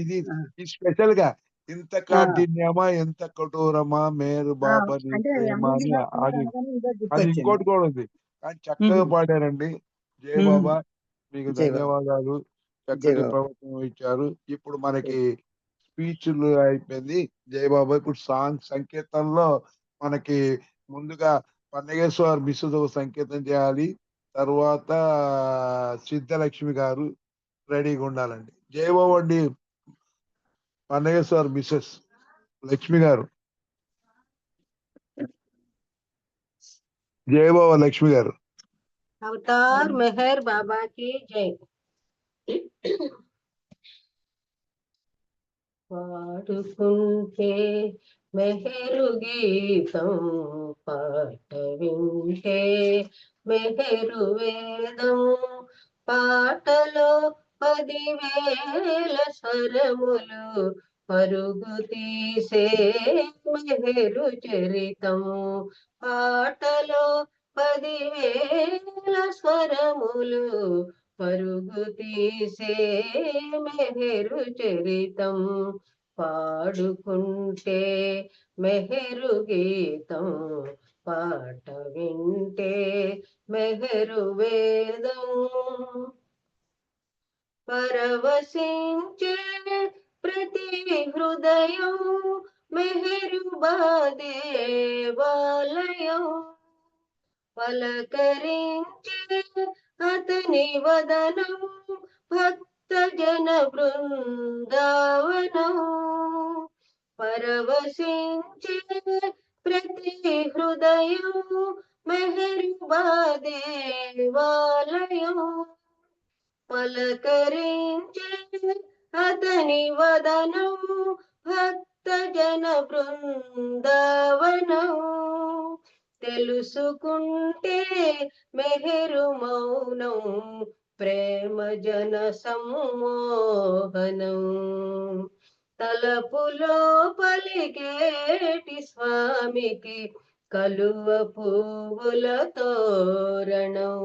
ఇది స్పెషల్ గా ఇంత కాఠిన్యమా ఎంత కఠోరమా మేరు బాబా నీ ప్రేమ అని అది ఇంకోటి కూడా ఉంది. కానీ చక్కగా పాడారండి. జై బాబా, మీకు ధన్యవాదాలు. చక్కటి ప్రవచనం ఇచ్చారు. ఇప్పుడు మనకి స్పీచ్లు అయిపోయింది. జయబాబా ఇప్పుడు సాంగ్ సంకీర్తనలో మనకి ముందుగా పన్నగేశ్వర్ మిస్సెస్ ఒక సంకేతం చేయాలి. తర్వాత సిద్ధలక్ష్మి గారు రెడీగా ఉండాలండి. జయబాబు అండి, పన్నగేశ్వర్ మిస్సెస్ లక్ష్మి గారు, జయబాబా లక్ష్మి గారు. अवतार मेहर बाबा की जय। పాడుకుంటే మెహరు గీతం పాట వింటే మెహరు వేదం పాటలో 10,000 స్వరములు పరుగు తీసే మెహరు చరితం పాటలో 10,000 స్వరములు పరుగు తీసే మెహరు చరితం పాడుకుంటే మెహరు గీతం పాట వింటే మెహరు వేదం పరవశించే ప్రతి హృదయం మెహరు దేవాలయం పలకరించే అతని వదనం భక్త జన బృందావనం పరవశించే ప్రతి హృదయం మెహరు దేవాలయం పలకరించే అతని వదనం భక్త జన బృందావనం తెలుసుకుంటే మెహరు మౌనం ప్రేమ జన సమ్మోహనం తలపులో పలికేటి స్వామికి కలువ పువ్వుల తోరణం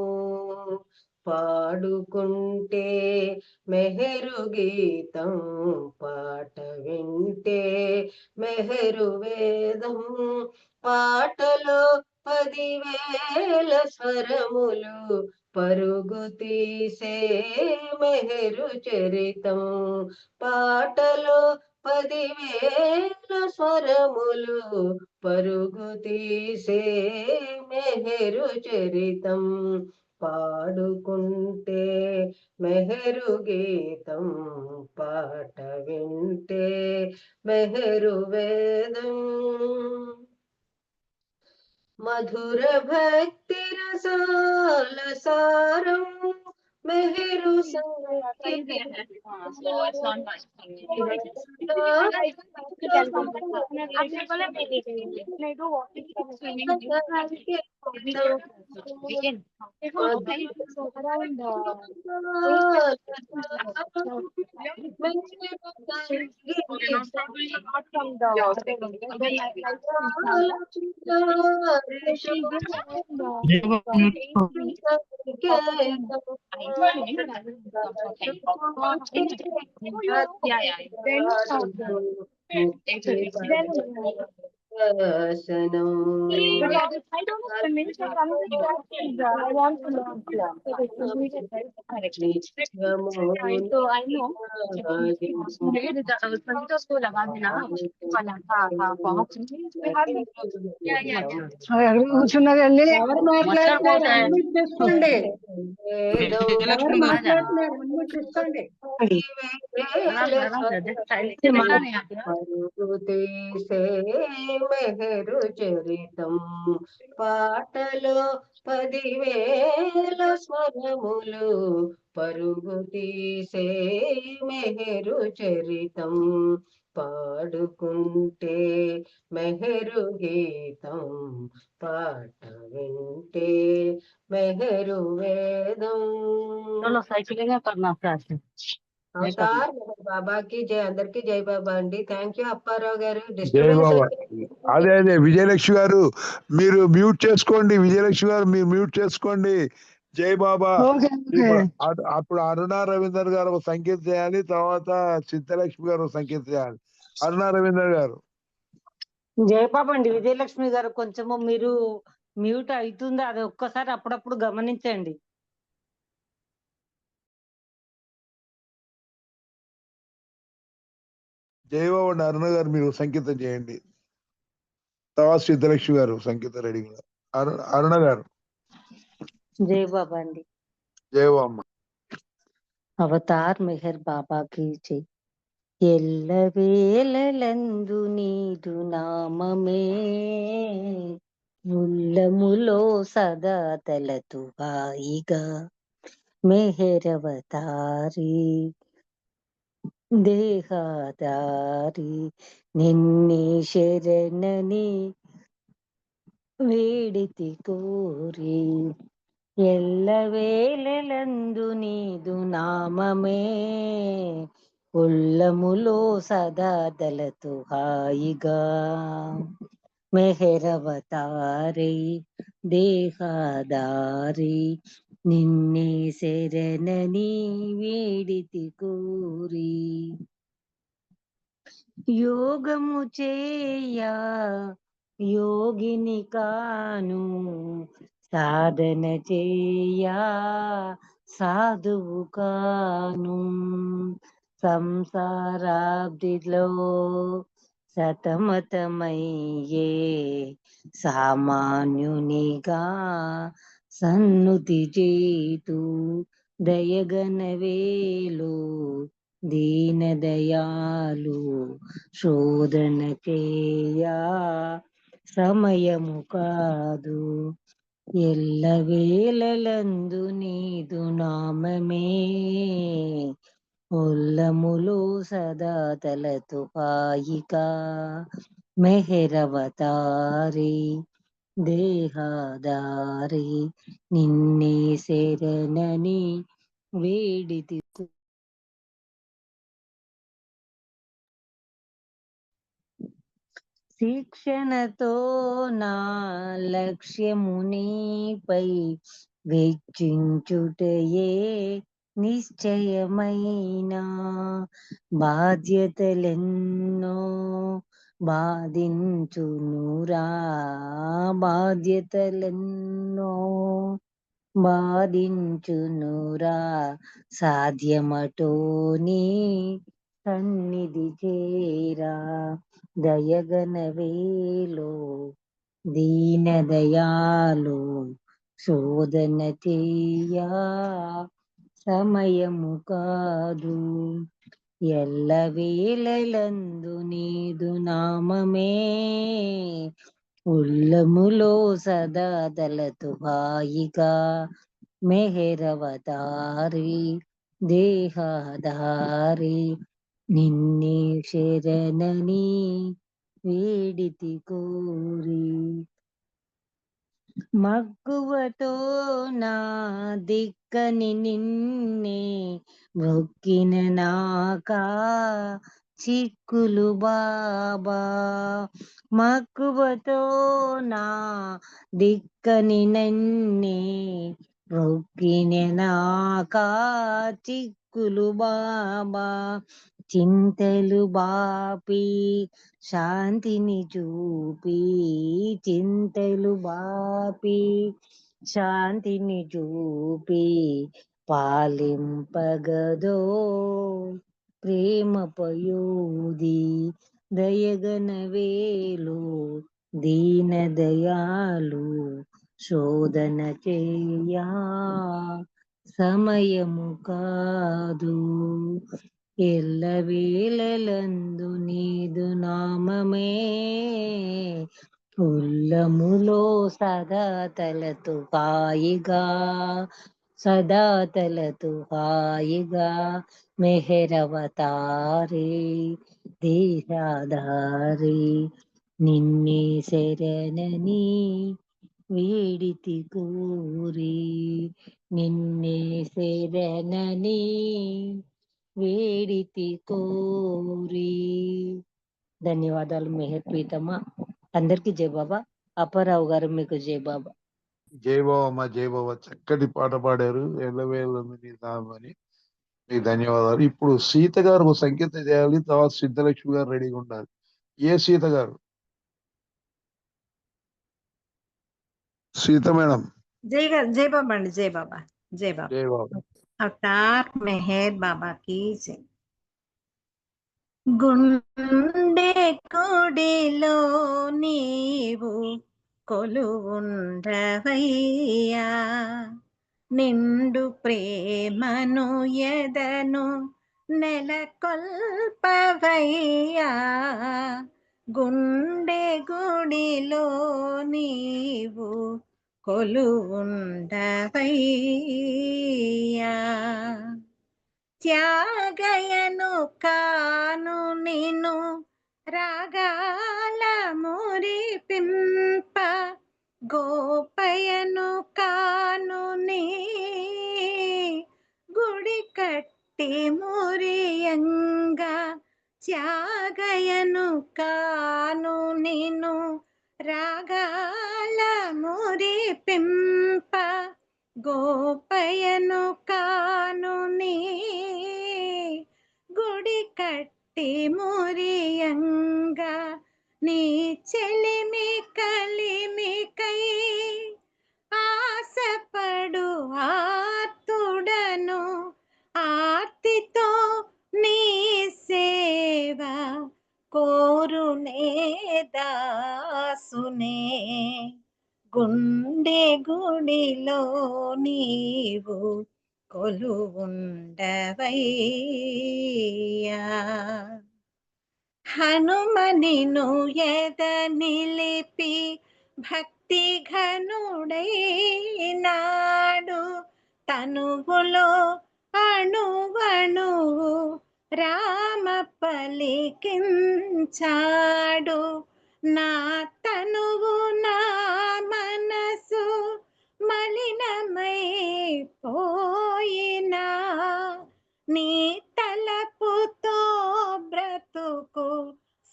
పాడుకుంటే మెహరు గీతం పాట వింటే మెహరు వేదం పాటలో 10,000 స్వరములు పరుగు తీసే మెహరు చరితం పాటలో 10,000 స్వరములు పరుగు తీసే మెహరు చరితం పాడుకుంటే మెహరు గీతం పాట వింటే మెహరు వేదం మధుర భక్తి రసాల సారం మెహరు కూర్చున్నారండి ఎవరు మాట్లాడుతున్నారు చేసుకోండి ఎవరు మాట్లాడుతున్నారు తీసుకోండి మెహరు చరితం పాటలో 10,000 స్వరములు పరుగు తీసే మెహరు చరితం పాడుకుంటే మెహరు గీతం పాట వింటే మెహరు వేదం అవతార్ మెహర్ బాబా కి జై అందరికి జై బాబా అండి థ్యాంక్ యూ అప్పారావు గారు జై డిస్టర్బెన్స్ బాబా. అదే విజయలక్ష్మి గారు మీరు మ్యూట్ చేసుకోండి. విజయలక్ష్మి గారు మీరు మ్యూట్ చేసుకోండి. జై బాబా. ఇప్పుడు అప్పుడు అరుణ రవీందర్ గారు ఒక సంకేతం చేయాలి, తర్వాత సిద్ధలక్ష్మి గారు ఒక సంకేతం చేయాలి. అరుణ రవీందర్ గారు. జయబాబు అండి విజయలక్ష్మి గారు కొంచెము మీరు మ్యూట్ అవుతుందా అది ఒక్కసారి అప్పుడప్పుడు గమనించండి. జయబాబు అండి అరుణ గారు మీరు సంకేతం చేయండి. తర్వాత సిద్ధలక్ష్మి గారు సంకేతం రెడీ ఉన్నారు. అరుణ గారు జై బాబా అండి. జయబాబమ్మ. అవతార్ మెహర్ బాబా కీ జై. ఎల్లవేళలందు నీదు నామమే ఉల్లములో సదా తలతు హాయిగా మెహరవతారి దేహదారి నిన్నే శరణని వేడితి కోరి ఎల్లవేళలందు నీదు నామమే ఉల్లములో సదా దళతు హాయిగా మెహరవతారి దేహదారి నిన్నే శరణని వేడితి కోరి యోగము చేయా యోగిని కాను సాధన చేయా సాధువు కాను సంసారాబ్దిలో సతమతమయ్యే సామాన్యునిగా సన్నుతి చేతు దయగనవేలు దీనదయాలు శోధన చేయా సమయము కాదు ఎల్లవేళలందు నీదు నామమే ఉల్లములు సదా తలతు హాయిగా మెహరవతారి దేహదారి నిన్నే శరణని వేడితి శిక్షణతో నా లక్ష్యము నీపై వెచ్చించుటయే నిశ్చయమైన బాధ్యతలెన్నో బాధించునురా బాధ్యతలెన్నో బాధించునురా సాధ్యమటోని సన్నిధి చేరా దయగనవేలో దీనదయాలు శోధన చేయా సమయము కాదు ఎల్లవేళలందు నీదు నామమే ఉల్లములో సదా దళతు హాయిగా మెహరవతారి దేహదారి నిన్నే శరణని వేడితి కోరి మక్కువతో నా దిక్కని నిన్నే మొక్కిన నాకా చిక్కులు బాబా మక్కువతో నా దిక్కని నన్నే మొక్కిన నాకా చిక్కులు బాబా చింతలు బాపి శాంతిని చూపి చింతలు బాపి శాంతిని చూపి పాలింపగదో ప్రేమ పయోది దయగనవేలు దీనదయాలు శోధన చేయా సమయము కాదు ఎల్లవేళలందు నీదు నామమే ఉల్లములో సదా తలతు హాయిగా సదా తలతు హాయిగా మెహరవతారి దేహదారి నిన్నే శరణని వేడితి కోరి నిన్నే శరణని వేడితి కోరి. ధన్యవాదాలు మెహర్ ప్రీతమ్మ. అందరికి జై బాబా. అప్పారావు గారు మీకు జై బాబా. జయబాబమ్మ జయబాబా చక్కటి పాట పాడారు. ఎల్లవేళలందు నీ నామని మీకు ధన్యవాదాలు. ఇప్పుడు సీత గారు సంకేతం చేయాలి. తర్వాత సిద్ధలక్ష్మి గారు రెడీగా ఉండాలి. ఏ సీత గారు? సీత మేడం. జై బాబా అండి. జై బాబా. జై బాబా. జయ బాబా. అవతార్ మెహర్ బాబా की जय. గుండె గుడిలో నీవు కొలువుండవయ్యా, నిండు ప్రేమను ఎదను నెలకొల్పవయ్యా, గుండె గుడిలో నీవు కొలువుండవయ్యా. త్యాగయను కాను నిను రాగాల మురిపింప, గోపయను కాను నీ గుడి కట్టి మురియంగా, త్యాగయను కాను నిను రాగాల మురిపింప, గోపయను కాను నీ గుడి కట్టి మురియంగా, నీ చెలిమి కలిమికై ఆశపడు ఆర్తుడను, ఆర్తితో నీ సేవ కోరునే దాసునే, గుండె గుడిలో నీవు కొలువుండవయ్యా. హనుమనిను ఎద నిలిపి భక్తి ఘనుడైనాడు, తనువులో అణువణువు రామ పలికించాడు, నా తనువు నా మనసు మలినమైపోయినా, నీ తలపుతో బ్రతుకు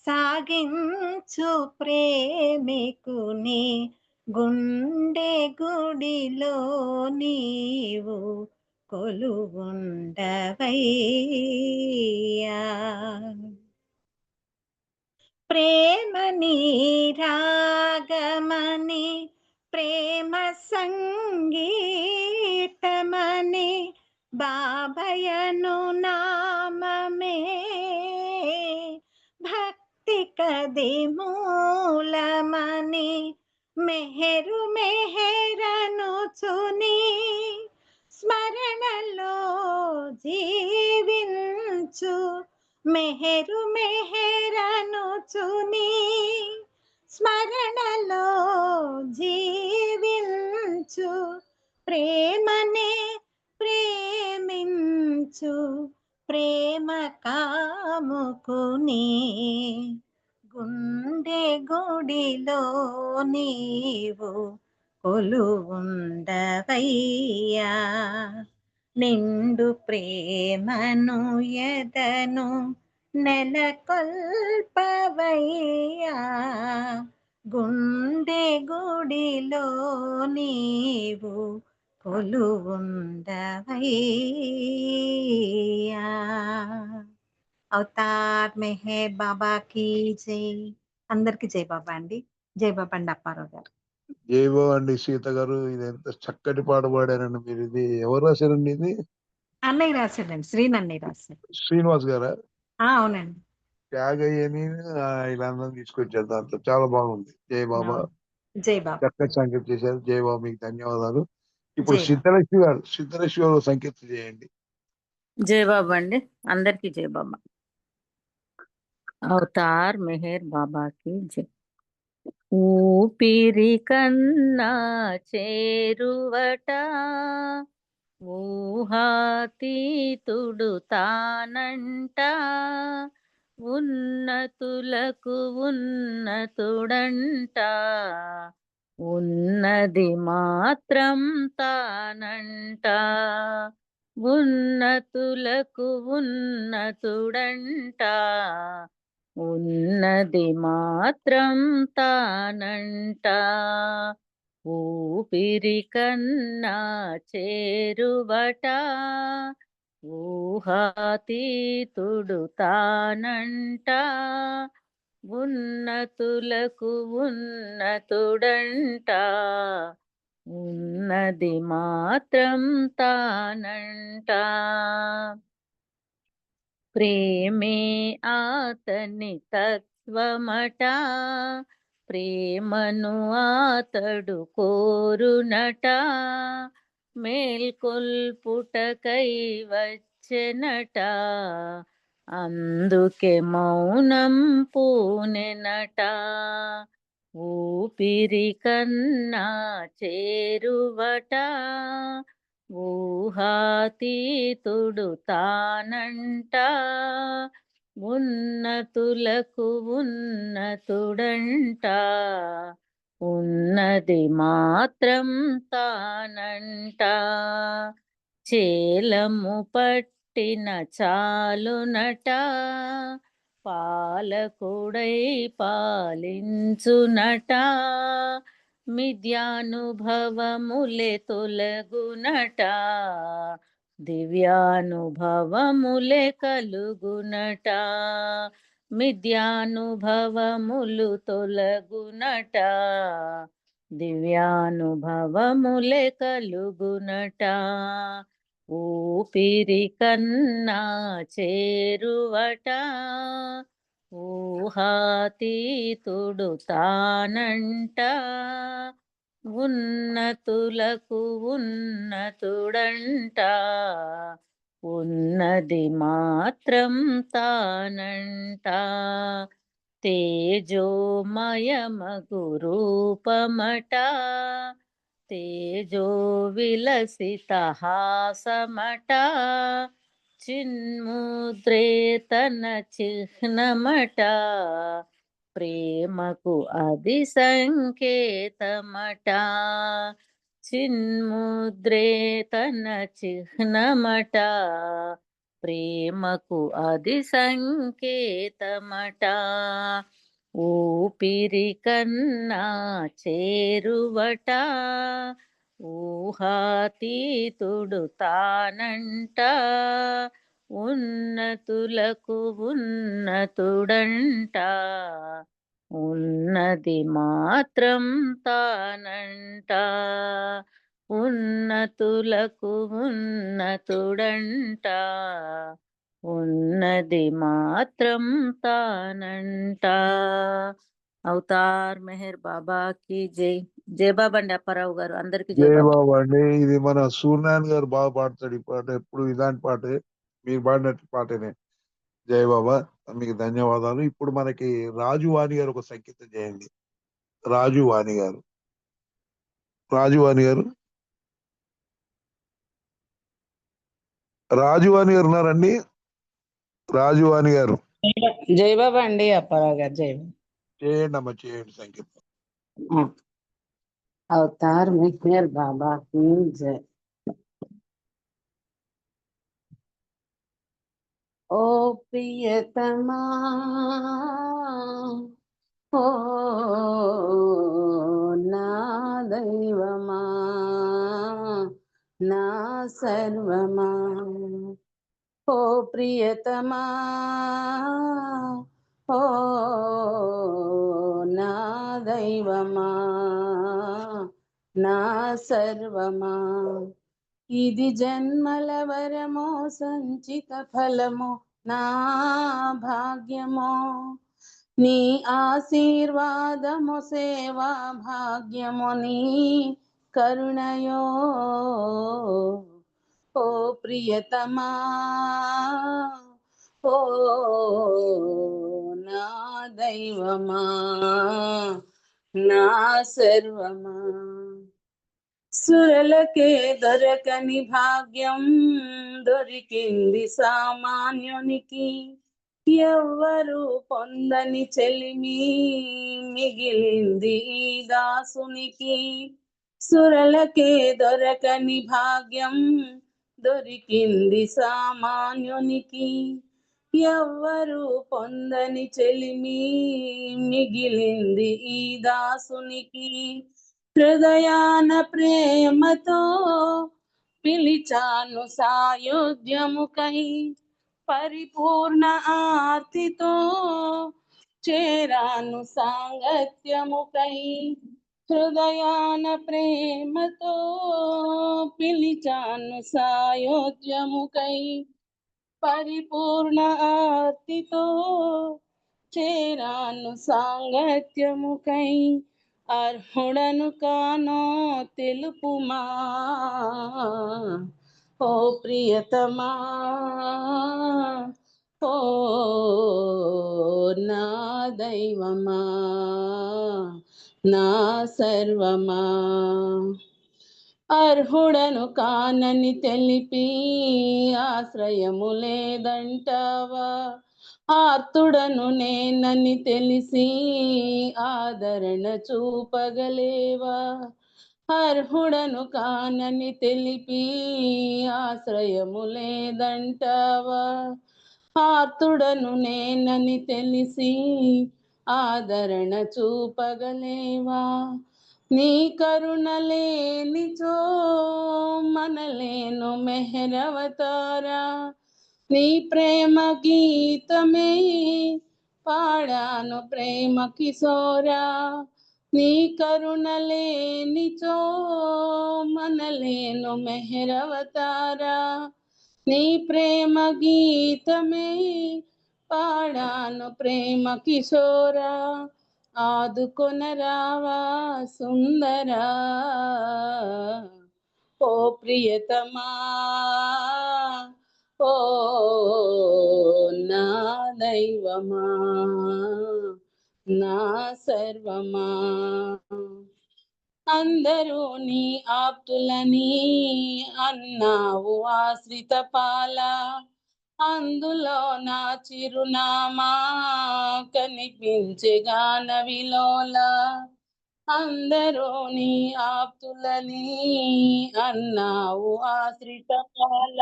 సాగించు ప్రేమికుని, గుండె గుడిలో నీవు కొలువుండవయ్యా. ప్రేమ నీరాగమని ప్రేమ సంగీతమని, బాబయను నామమే భక్తి కది మూలమని, మెహరు మెహరను చుని స్మరణలో జీవించు, మెహరు మెహరను చుని స్మరణలో జీవించు, ప్రేమనే ప్రేమించు ప్రేమ కాముకుని, గుండె గుడిలో నీవు కొలువుండవయ్యా, నిండు ప్రేమను ఎదను నెలకొల్పవయ్యా, గుండె గుడిలో నీవు కొలువుండవయ్యా. అవతార్ మెహర్ బాబాకి జై. అందరికి జై బాబా అండి. జై బాబా అండి అప్పారావు గారు. జైవో అండి సీత గారు, ఇది ఎంత చక్కటి పాట పాడారండి మీరు. ఇది ఎవరు రాశారండి? ఇది అన్నయ్య రాశాడండి, శ్రీనన్నయ్య రాశాడు. శ్రీనివాస్ గారా? అవునండి. త్యాగయ్యని వీళ్ళందరం తీసుకొచ్చారు దాంట్లో. చాలా బాగుంది. జై బాబా, జై బాబా. చక్కటి సంకేతం చేశారు. జై బాబా, మీకు ధన్యవాదాలు. ఇప్పుడు జై బాబా. సిద్ధలక్ష్మి గారు సంకేతం చేయండి. జై బాబా అండి, అందరికి జై బాబా. అవతార్ మెహర్ బాబాకి జై. ఊపిరి కన్నా చేరువట, ఊహాతీతుడు తానంట, ఉన్నతులకు ఉన్నతుడంట, ఉన్నది మాత్రం తానంట, ఉన్నతులకు ఉన్నతుడంట, ఉన్నది మాత్రం తానంట, ఊపిరి కన్నా చేరువట, ఊహాతీతుడు తానంట, ఉన్నతులకు ఉన్నతుడంట, ఉన్నది మాత్రం తానంట, ప్రేమే అతని తత్వమట, ప్రేమను అతడు కోరునట, మేల్కొల్పుటకై వచ్చెనట, అందుకే మౌనం పూనెనట. ఊపిరి కన్నా చేరువట, ఊహాతీతుడు తానంట, ఉన్నతులకు ఉన్నతుడంట, ఉన్నది మాత్రం తానంట. చేలము పట్టిన చాలునట, పాలకుడై పాలించునట, మిథ్యానుభవములే తొలగునట, దివ్యానుభవములే కలుగునట, మిథ్యానుభవములు తొలగునట, దివ్యానుభవములే కలుగునట. ఊపిరి కన్నా చేరువట, ఊహాతీతుడు తానంట, ఉన్నతులకు ఉన్నతుడంట, ఉన్నది మాత్రం తానంట. తేజోమయమగు రూపమట, తేజో విలసిత హాసమట, చిన్ముద్రే తన చిహ్నమట, ప్రేమకు అది సంకేతమట, చిన్ముద్రే తన చిహ్నమట, ప్రేమకు అది సంకేతమట. ఊపిరి కన్నా చేరువట, ఊహాతీతుడు తానంట, ఉన్నతులకు ఉన్నతుడంట, ఉన్నది మాత్రం తానంట, ఉన్నతులకు ఉన్నతుడంట, ఉన్నది మాత్రం తానంట. అవతార్ మెహర్ బాబాకి జై. జై బాబా అండి అప్పారావు గారు, అందరికి జై జై బాబా. బాబా అండి. ఇది మన సూర్యనారాయణ గారు బాగా పాడతాడు ఈ పాట, ఎప్పుడు ఇలాంటి పాటే, మీరు పాడినట్టు పాటనే. జై బాబా, మీకు ధన్యవాదాలు. ఇప్పుడు మనకి రాజు వాణి గారు ఒక సంకేతం చేయండి. రాజు వాణి గారు, రాజు వాణి గారు, రాజు వాణి గారు ఉన్నారండి? రాజు వాణి గారు జై బాబా అండి అప్పారావు గారు. జై బాబా. చేయండి అమ్మ, చేయండి సంకేతం. అవతార్ మెహర్ బాబా की जय। ओ प्रियतमा, ओ ना दैवमा, ना सर्वमा, ओ प्रियतमा, ओ ना दैवमा, ना सर्वमा, ఇది జన్మల వరమో సంచిత ఫలమో నా భాగ్యమో, నీ ఆశీర్వాదము సేవా భాగ్యము, నీ కరుణయో ఓ ప్రియతమా, ఓ నా దైవమా, నా సర్వమా, సురలకే దొరకని భాగ్యం దొరికింది సామాన్యునికి, ఎవ్వరు పొందని చెలిమి మిగిలింది ఈ దాసునికి. సురలకే దొరకని భాగ్యం దొరికింది సామాన్యునికి, ఎవ్వరు పొందని చెలిమి మిగిలింది ఈ దాసునికి. హృదయాన ప్రేమతో పిలిచాను సాయుధ్యముకై, పరిపూర్ణ ఆర్తితో చేరాను సాంగత్యముకై. హృదయాన ప్రేమతో పిలిచాను సాయుధ్యముకై, పరిపూర్ణ ఆర్తితో చేరాను సాంగత్యముకై అర్హుడను కానో తెలుపుమా ఓ ప్రియతమా ఓ నా దైవమా నా సర్వమా అర్హుడను కానని తెలిపి ఆశ్రయము లేదంటావా ఆర్తుడను నేనని తెలిసి ఆదరణ చూపగలేవా అర్హుడను కానని తెలిపి ఆశ్రయము లేదంటావా ఆర్తుడను నేనని తెలిసి ఆదరణ చూపగలేవా నీ కరుణ లేనిచో మనలేను మెహరవతారా నీ ప్రేమ గీతమే పాడాను ప్రేమ కిశోరా నీ కరుణ లేనిచో మనలేను మెహరవతారా నీ ప్రేమ గీతమే పాడాను ప్రేమ కిశోరా ఆదుకొనరావా సుందరా ఓ ప్రియతమా ఓ నా దైవమా నా సర్వమా అందరూ నీ ఆప్తులని అన్నావు ఆశ్రిత పాల అందులో నా చిరునామా కనిపించే గానవిలోల అందరూ నీ ఆప్తులని అన్నావు ఆశ్రిత పాల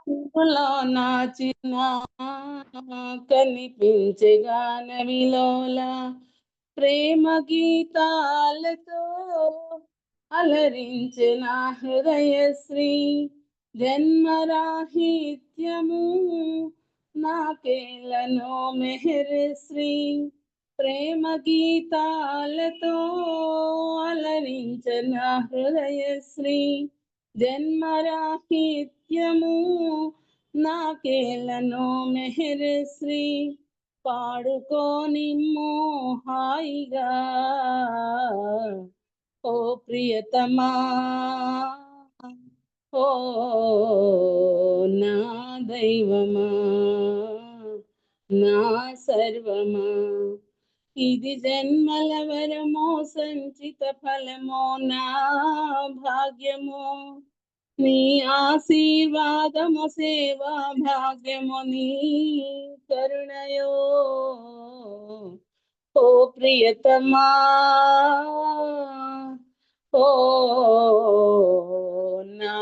అందులో నా చిరునామా కనిపించే గానవిలోల ప్రేమ గీతాలతో అలరించే నా హృదయశ్రీ జన్మరాహిత్యము నాకేలను మెహరశ్రీ ప్రేమ గీతాలతో అలరించే నా హృదయశ్రీ జన్మరాహిత్యము నాకేలను మెహరశ్రీ పాడుకోనిమ్ము హాయిగా ఓ ప్రియతమా ఓ నా దైవమా నా సర్వమా ఇది జన్మల వరమో సంచిత ఫలమో నా భాగ్యమో నీ ఆశీర్వాదము సేవా భాగ్యము నీ కరుణయో ఓ ప్రియతమా ఓ నా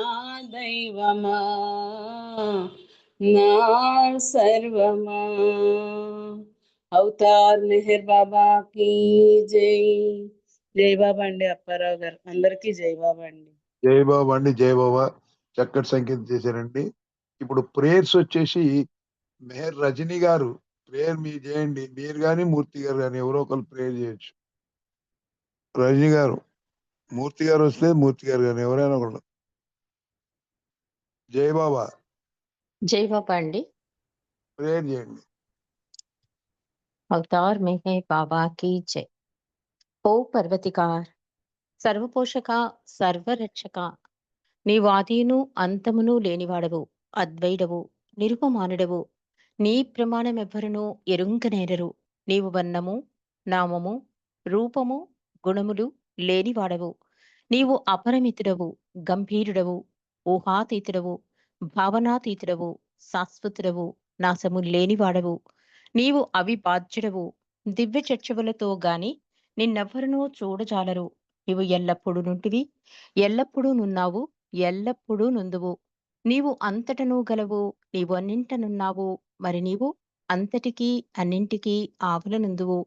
దైవమా నా సర్వమా అవతార్ మెహర్ బాబా కి జై జై బాబా అండి అప్పారావు గారు అందరికీ జై బాబా అండి జై బాబా అండి, జై బాబా. చక్కటి సంకేతం చేశారండి. ఇప్పుడు ప్రేయర్స్ వచ్చేసి మెహర్ రజనీ గారు ప్రేయర్ మీరు చేయండి. మీరు కానీ మూర్తి గారు కానీ ఎవరో ఒకరు ప్రేయర్ చేయొచ్చు. రజనీ గారు, మూర్తి గారు వస్తే మూర్తి గారు కానీ ఎవరైనా ఒకళ్ళు. జై బాబా జై బాబా అండి. ప్రేయర్ చేయండి. అవతార్ మెహే బాబా కీ జై. ఓ పర్వతికార్, సర్వపోషక సర్వరక్షక, నీవు ఆదియును అంతమును లేనివాడవు, అద్వైడవు, నిరుపమానుడవు. నీ ప్రమాణమెవ్వరునూ ఎరుంగనేరరు. నీవు వర్ణము, నామము, రూపము, గుణములు లేనివాడవు. నీవు అపరిమితుడవు, గంభీరుడవు, ఊహాతీతుడవు, భావనాతీతుడవు, శాశ్వతుడవు, నాశము లేనివాడవు. నీవు అవిభాజ్యుడవు, దివ్య చర్చవులతో గాని నిన్నెవ్వరునూ చూడజాలరు. నీవు ఎల్లప్పుడూ నుంటివి, ఎల్లప్పుడూ నున్నావు, ఎల్లప్పుడూ నుందువు. నీవు అంతటను గలవు, నీవు అన్నింటనున్నావు, మరి నీవు అంతటికీ అన్నింటికీ ఆవులనుందువు.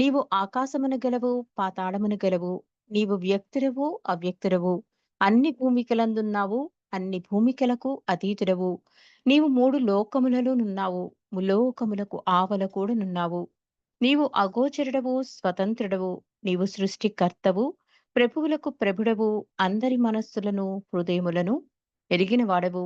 నీవు ఆకాశమున గలవు, పాతాళమున గలవు. నీవు వ్యక్తురవు, అవ్యక్తురవు, అన్ని భూమికలందున్నావు, అన్ని భూమికలకు అతీతుడవు. నీవు 3 లోకములలో నున్నావు, ములోకములకు ఆవల కూడా నున్నావు. నీవు అగోచరుడవు, స్వతంత్రుడవు. నీవు సృష్టికర్తవు, ప్రభువులకు ప్రభుడవు, అందరి మనస్సులను హృదయములను ఎరిగిన వాడవు.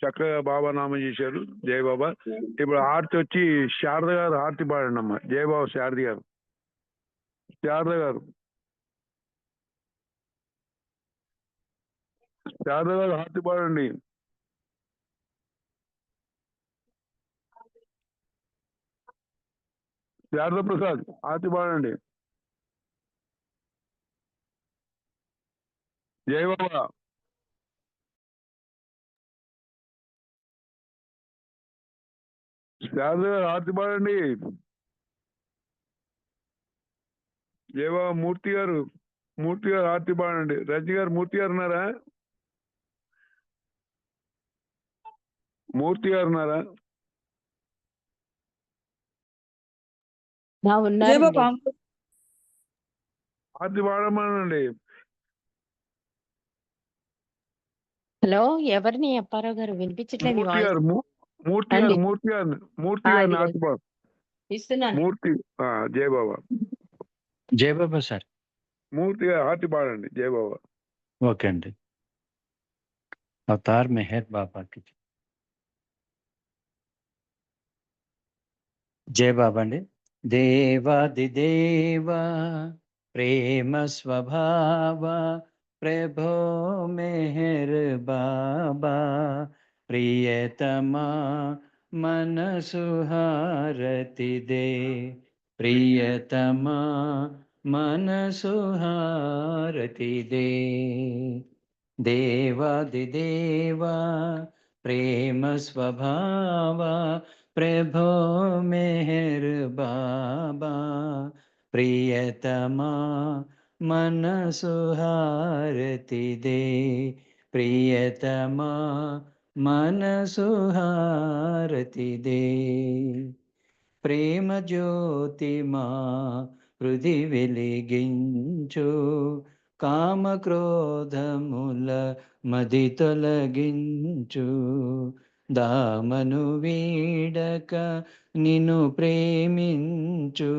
చక్కగా బాబా నామం చేశారు. జై బాబా. ఇప్పుడు హారతి వచ్చి శారద గారు హారతి పాడండి అమ్మా. జై బాబా. శారద గారు, శారద గారు, శారద గారు హారతి పాడండి. శారద ప్రసాద్ హారతి పాడండి. జై బాబా. శారద గారు హారతి పాడండి. జై బాబా. మూర్తి గారు, మూర్తి గారు హారతి పాడండి. రజని గారు, మూర్తి గారు ఉన్నారా? మూర్తి గారు ఉన్నారా? ఉన్నారండి. హారతి పాడమనండి. హలో, ఎవరిని అప్పారావు గారు? వినిపించట్లేదు మీ మూర్తి వాయిస్. గారు, మూర్తి గారు, రండి. మూర్తి గారు, మూర్తి గారిని హారతి పాడు. ఇస్తున్నాను. మూర్తి, జై బాబా. జై బాబా సార్. మూర్తి గారు హారతి పాడండి. జై బాబా. ఓకే అండి. అవతార్ మెహర్ బాబాకి జై బాబా అండి. దేవాది దేవా ప్రేమ స్వభావ ప్రభో మెహర్ బాబా ప్రియతమా మనసు హారతి దే ప్రియతమా మనసు హారతి దే దేవాది దేవా ప్రేమ స్వభావ ప్రభో మెహర్ బాబా ప్రియతమా మనసు హారతి దే ప్రియతమా మనసు హారతి దే ప్రేమ జ్యోతి మా హృది వెలిగించు కామ క్రోధముల మది తొలగించు దామను వీడక నిన్ను ప్రేమించు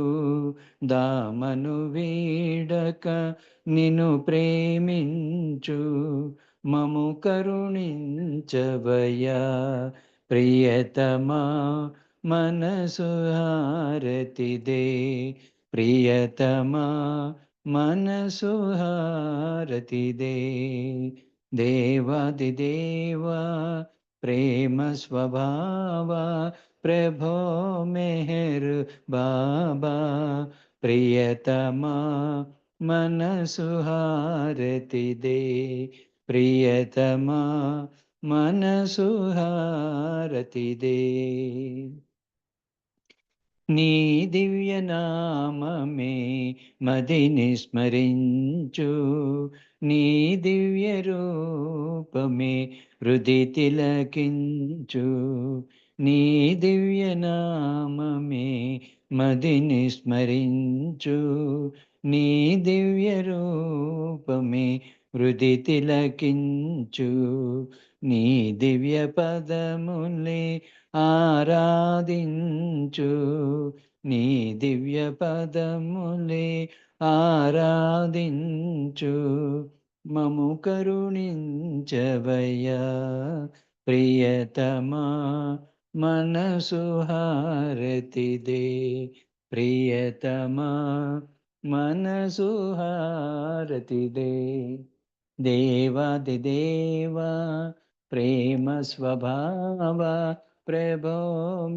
దామను వీడక నిన్ను ప్రేమించు మము కరుణించవయ్యా ప్రియతమా మనసు హారతి దే ప్రియతమా మనసు హారతి దే దేవాది దేవా ప్రేమ స్వభావ ప్రభో మెహర్ బాబా ప్రియతమా మనసు హారతి దే ప్రియతమా మనసు హారతి దే నీ దివ్య నామమే మదిని స్మరించు నీ దివ్య రూపమే హృది తిలకించు నీ దివ్య నామమే మదిని స్మరించు నీ దివ్య రూపమే హృది తిలకించు నీ దివ్య పదములే ఆరాధించు నీ దివ్య పదములే ఆరాధించు మము కరుణించవయ్యా ప్రియతమా మనసు హారతి దే ప్రియతమా మనసు హారతి దే దేవాది దేవా ప్రేమ స్వభావ ప్రభో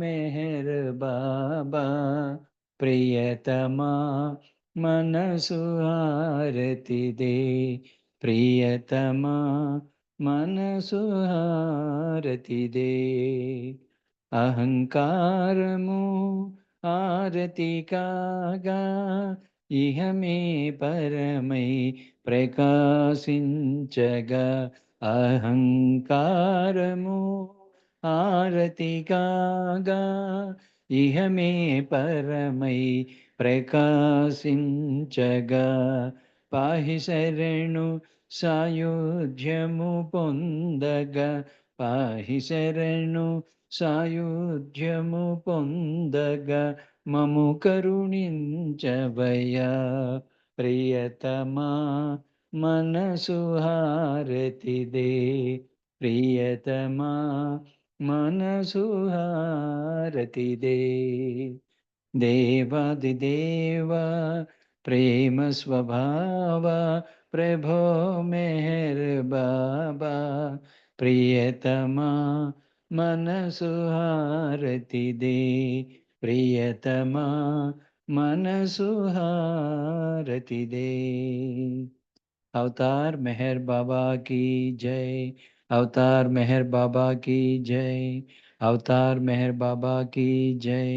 మెహర్ బాబా ప్రియతమా మనసు హారతి దే ప్రియతమా మనసు హారతి దే అహంకారము హారతి కాగా ఇహమే పరమై ప్రకాశించగా అహంకారము ఆరతి కాగా ఇహమే పరమై ప్రకాశించగా పాహి శరణు సాయుధ్యము పొందగా పాహి శరణు సాయుధ్యము పొందగా మము కరుణించవయ్యా ప్రియతమా మనసు హారతి దే ప్రియతమా మనసు హారతి దే. దేవాదిదేవ ప్రేమ స్వభావ ప్రభో మెహర్ బాబా, ప్రియతమా మనసు హారతి దే. ప్రియతమా మనసు హారతి దే. अवतार मेहर बाबा की जय, अवतार मेहर बाबा की जय, अवतार मेहर बाबा की जय,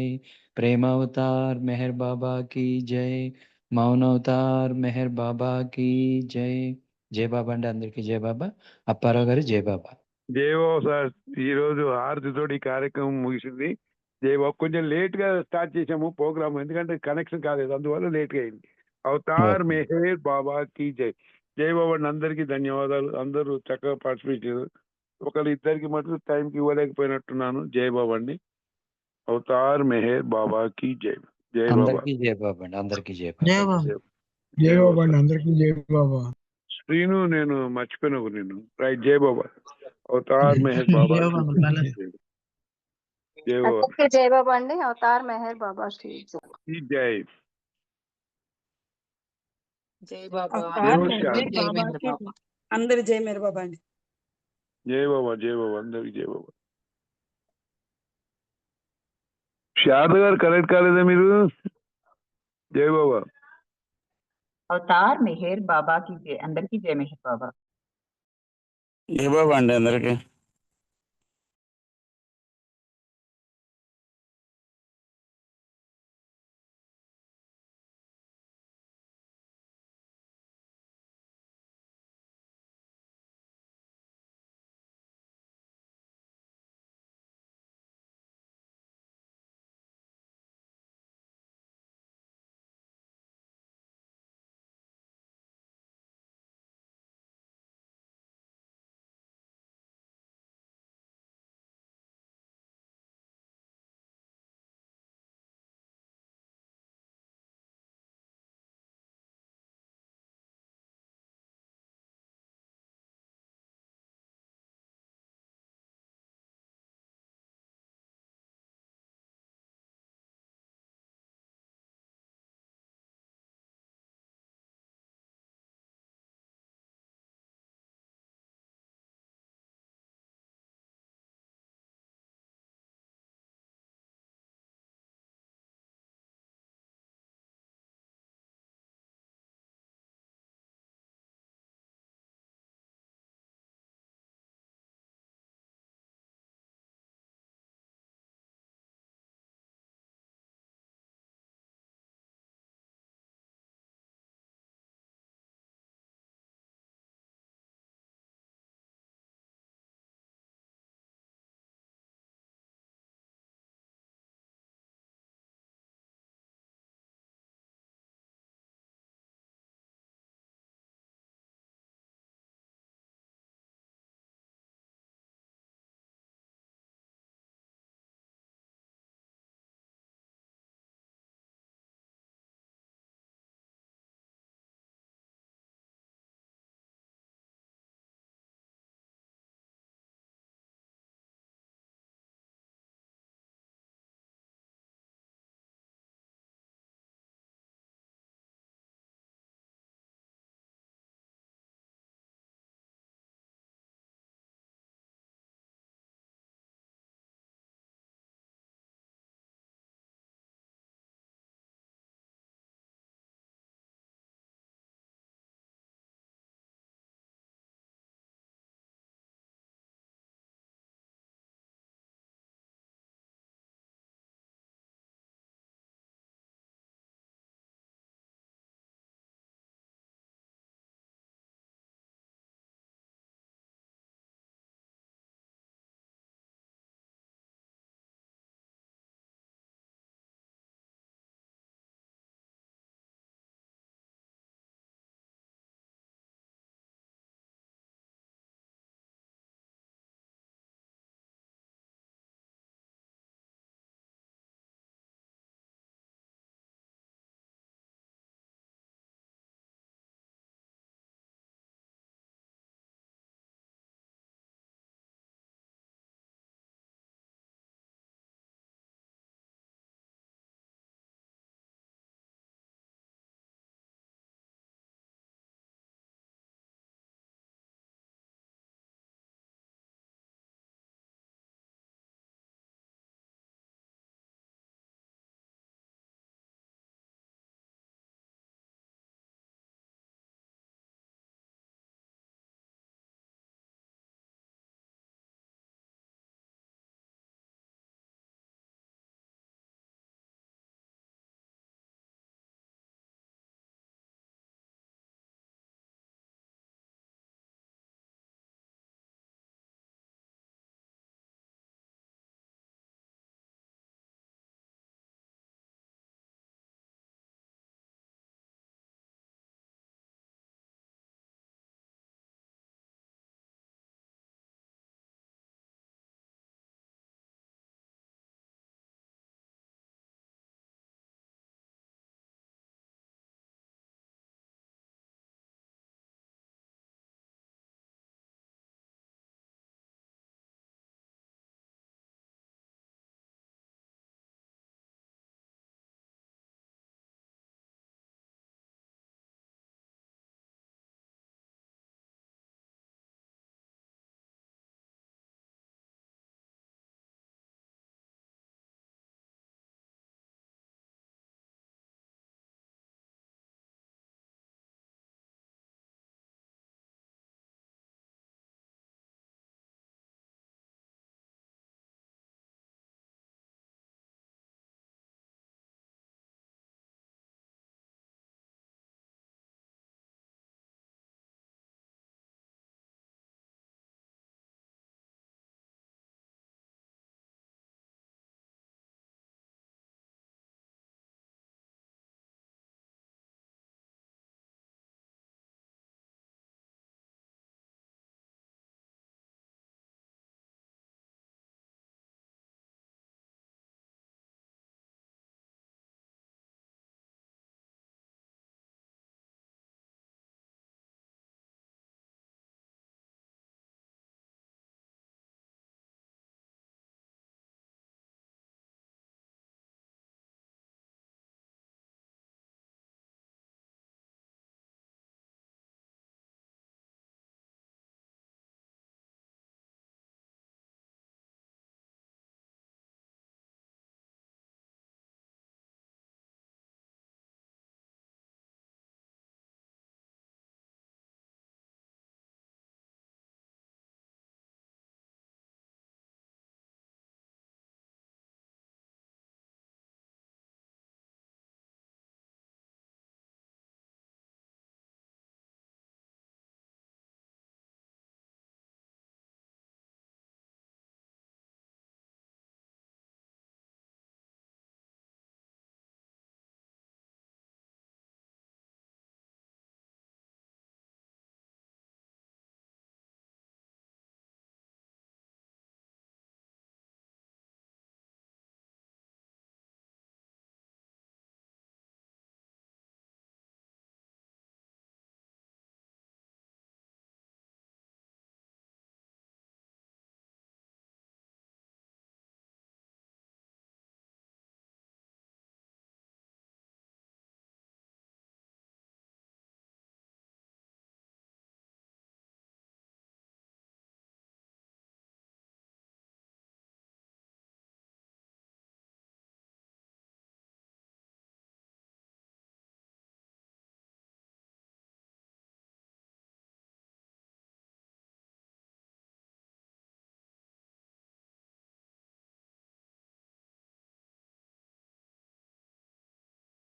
प्रेम अवतार मेहर बाबा की जय, मौन अवतार मेहर बाबा की जय. जय बाबा अंడి అందరికీ జయ బాబా. అప్పారావు గారు జయ బాబా. జయబాబు సార్, ఈ రోజు హారతితోటి ఈ కార్యక్రమం ముగిసింది. జయబాబు కొంచెం లేట్ గా స్టార్ట్ చేసాము ప్రోగ్రామ్, ఎందుకంటే కనెక్షన్ కాలేదు, అందువల్ల లేట్ గా అయింది. అవతార్ మెహర్ బాబా కీ జై. జయబాబు అండి అందరికీ ధన్యవాదాలు. అందరూ చక్కగా పార్టిసిపేట్ చేశారు. ఒకళ్ళు ఇద్దరికి మటుకు టైంకి ఇవ్వలేకపోయినట్టున్నాను. జయబాబు అండి. అవతార్ మెహర్ బాబా కీ జై. జై బాబా. అందరికీ జయ బాబా అండి, అందరికీ జయ బాబా. జై బాబా అండి, అందరికీ జై బాబా. శ్రీను, నేను మర్చిపోయినా నేను. రైట్, జై బాబా. అవతార్ మెహర్ బాబా కీ జై. జై బాబా అందరికీ జై బాబా అండి. అవతార్ మెహర్ బాబా కి జై. కీ జై. జై బాబా. అందరు జై మేర బాబా అండి. జై బాబా, జై బాబా, అందరికి జై బాబా. శారద గారు కరెక్ట్ కాలేదా మీరు? జై బాబా. అవతార్ మెహర్ బాబా కి జై. అందరికీ జై మెహర్ బాబా. జై బాబా అండి అందరికీ.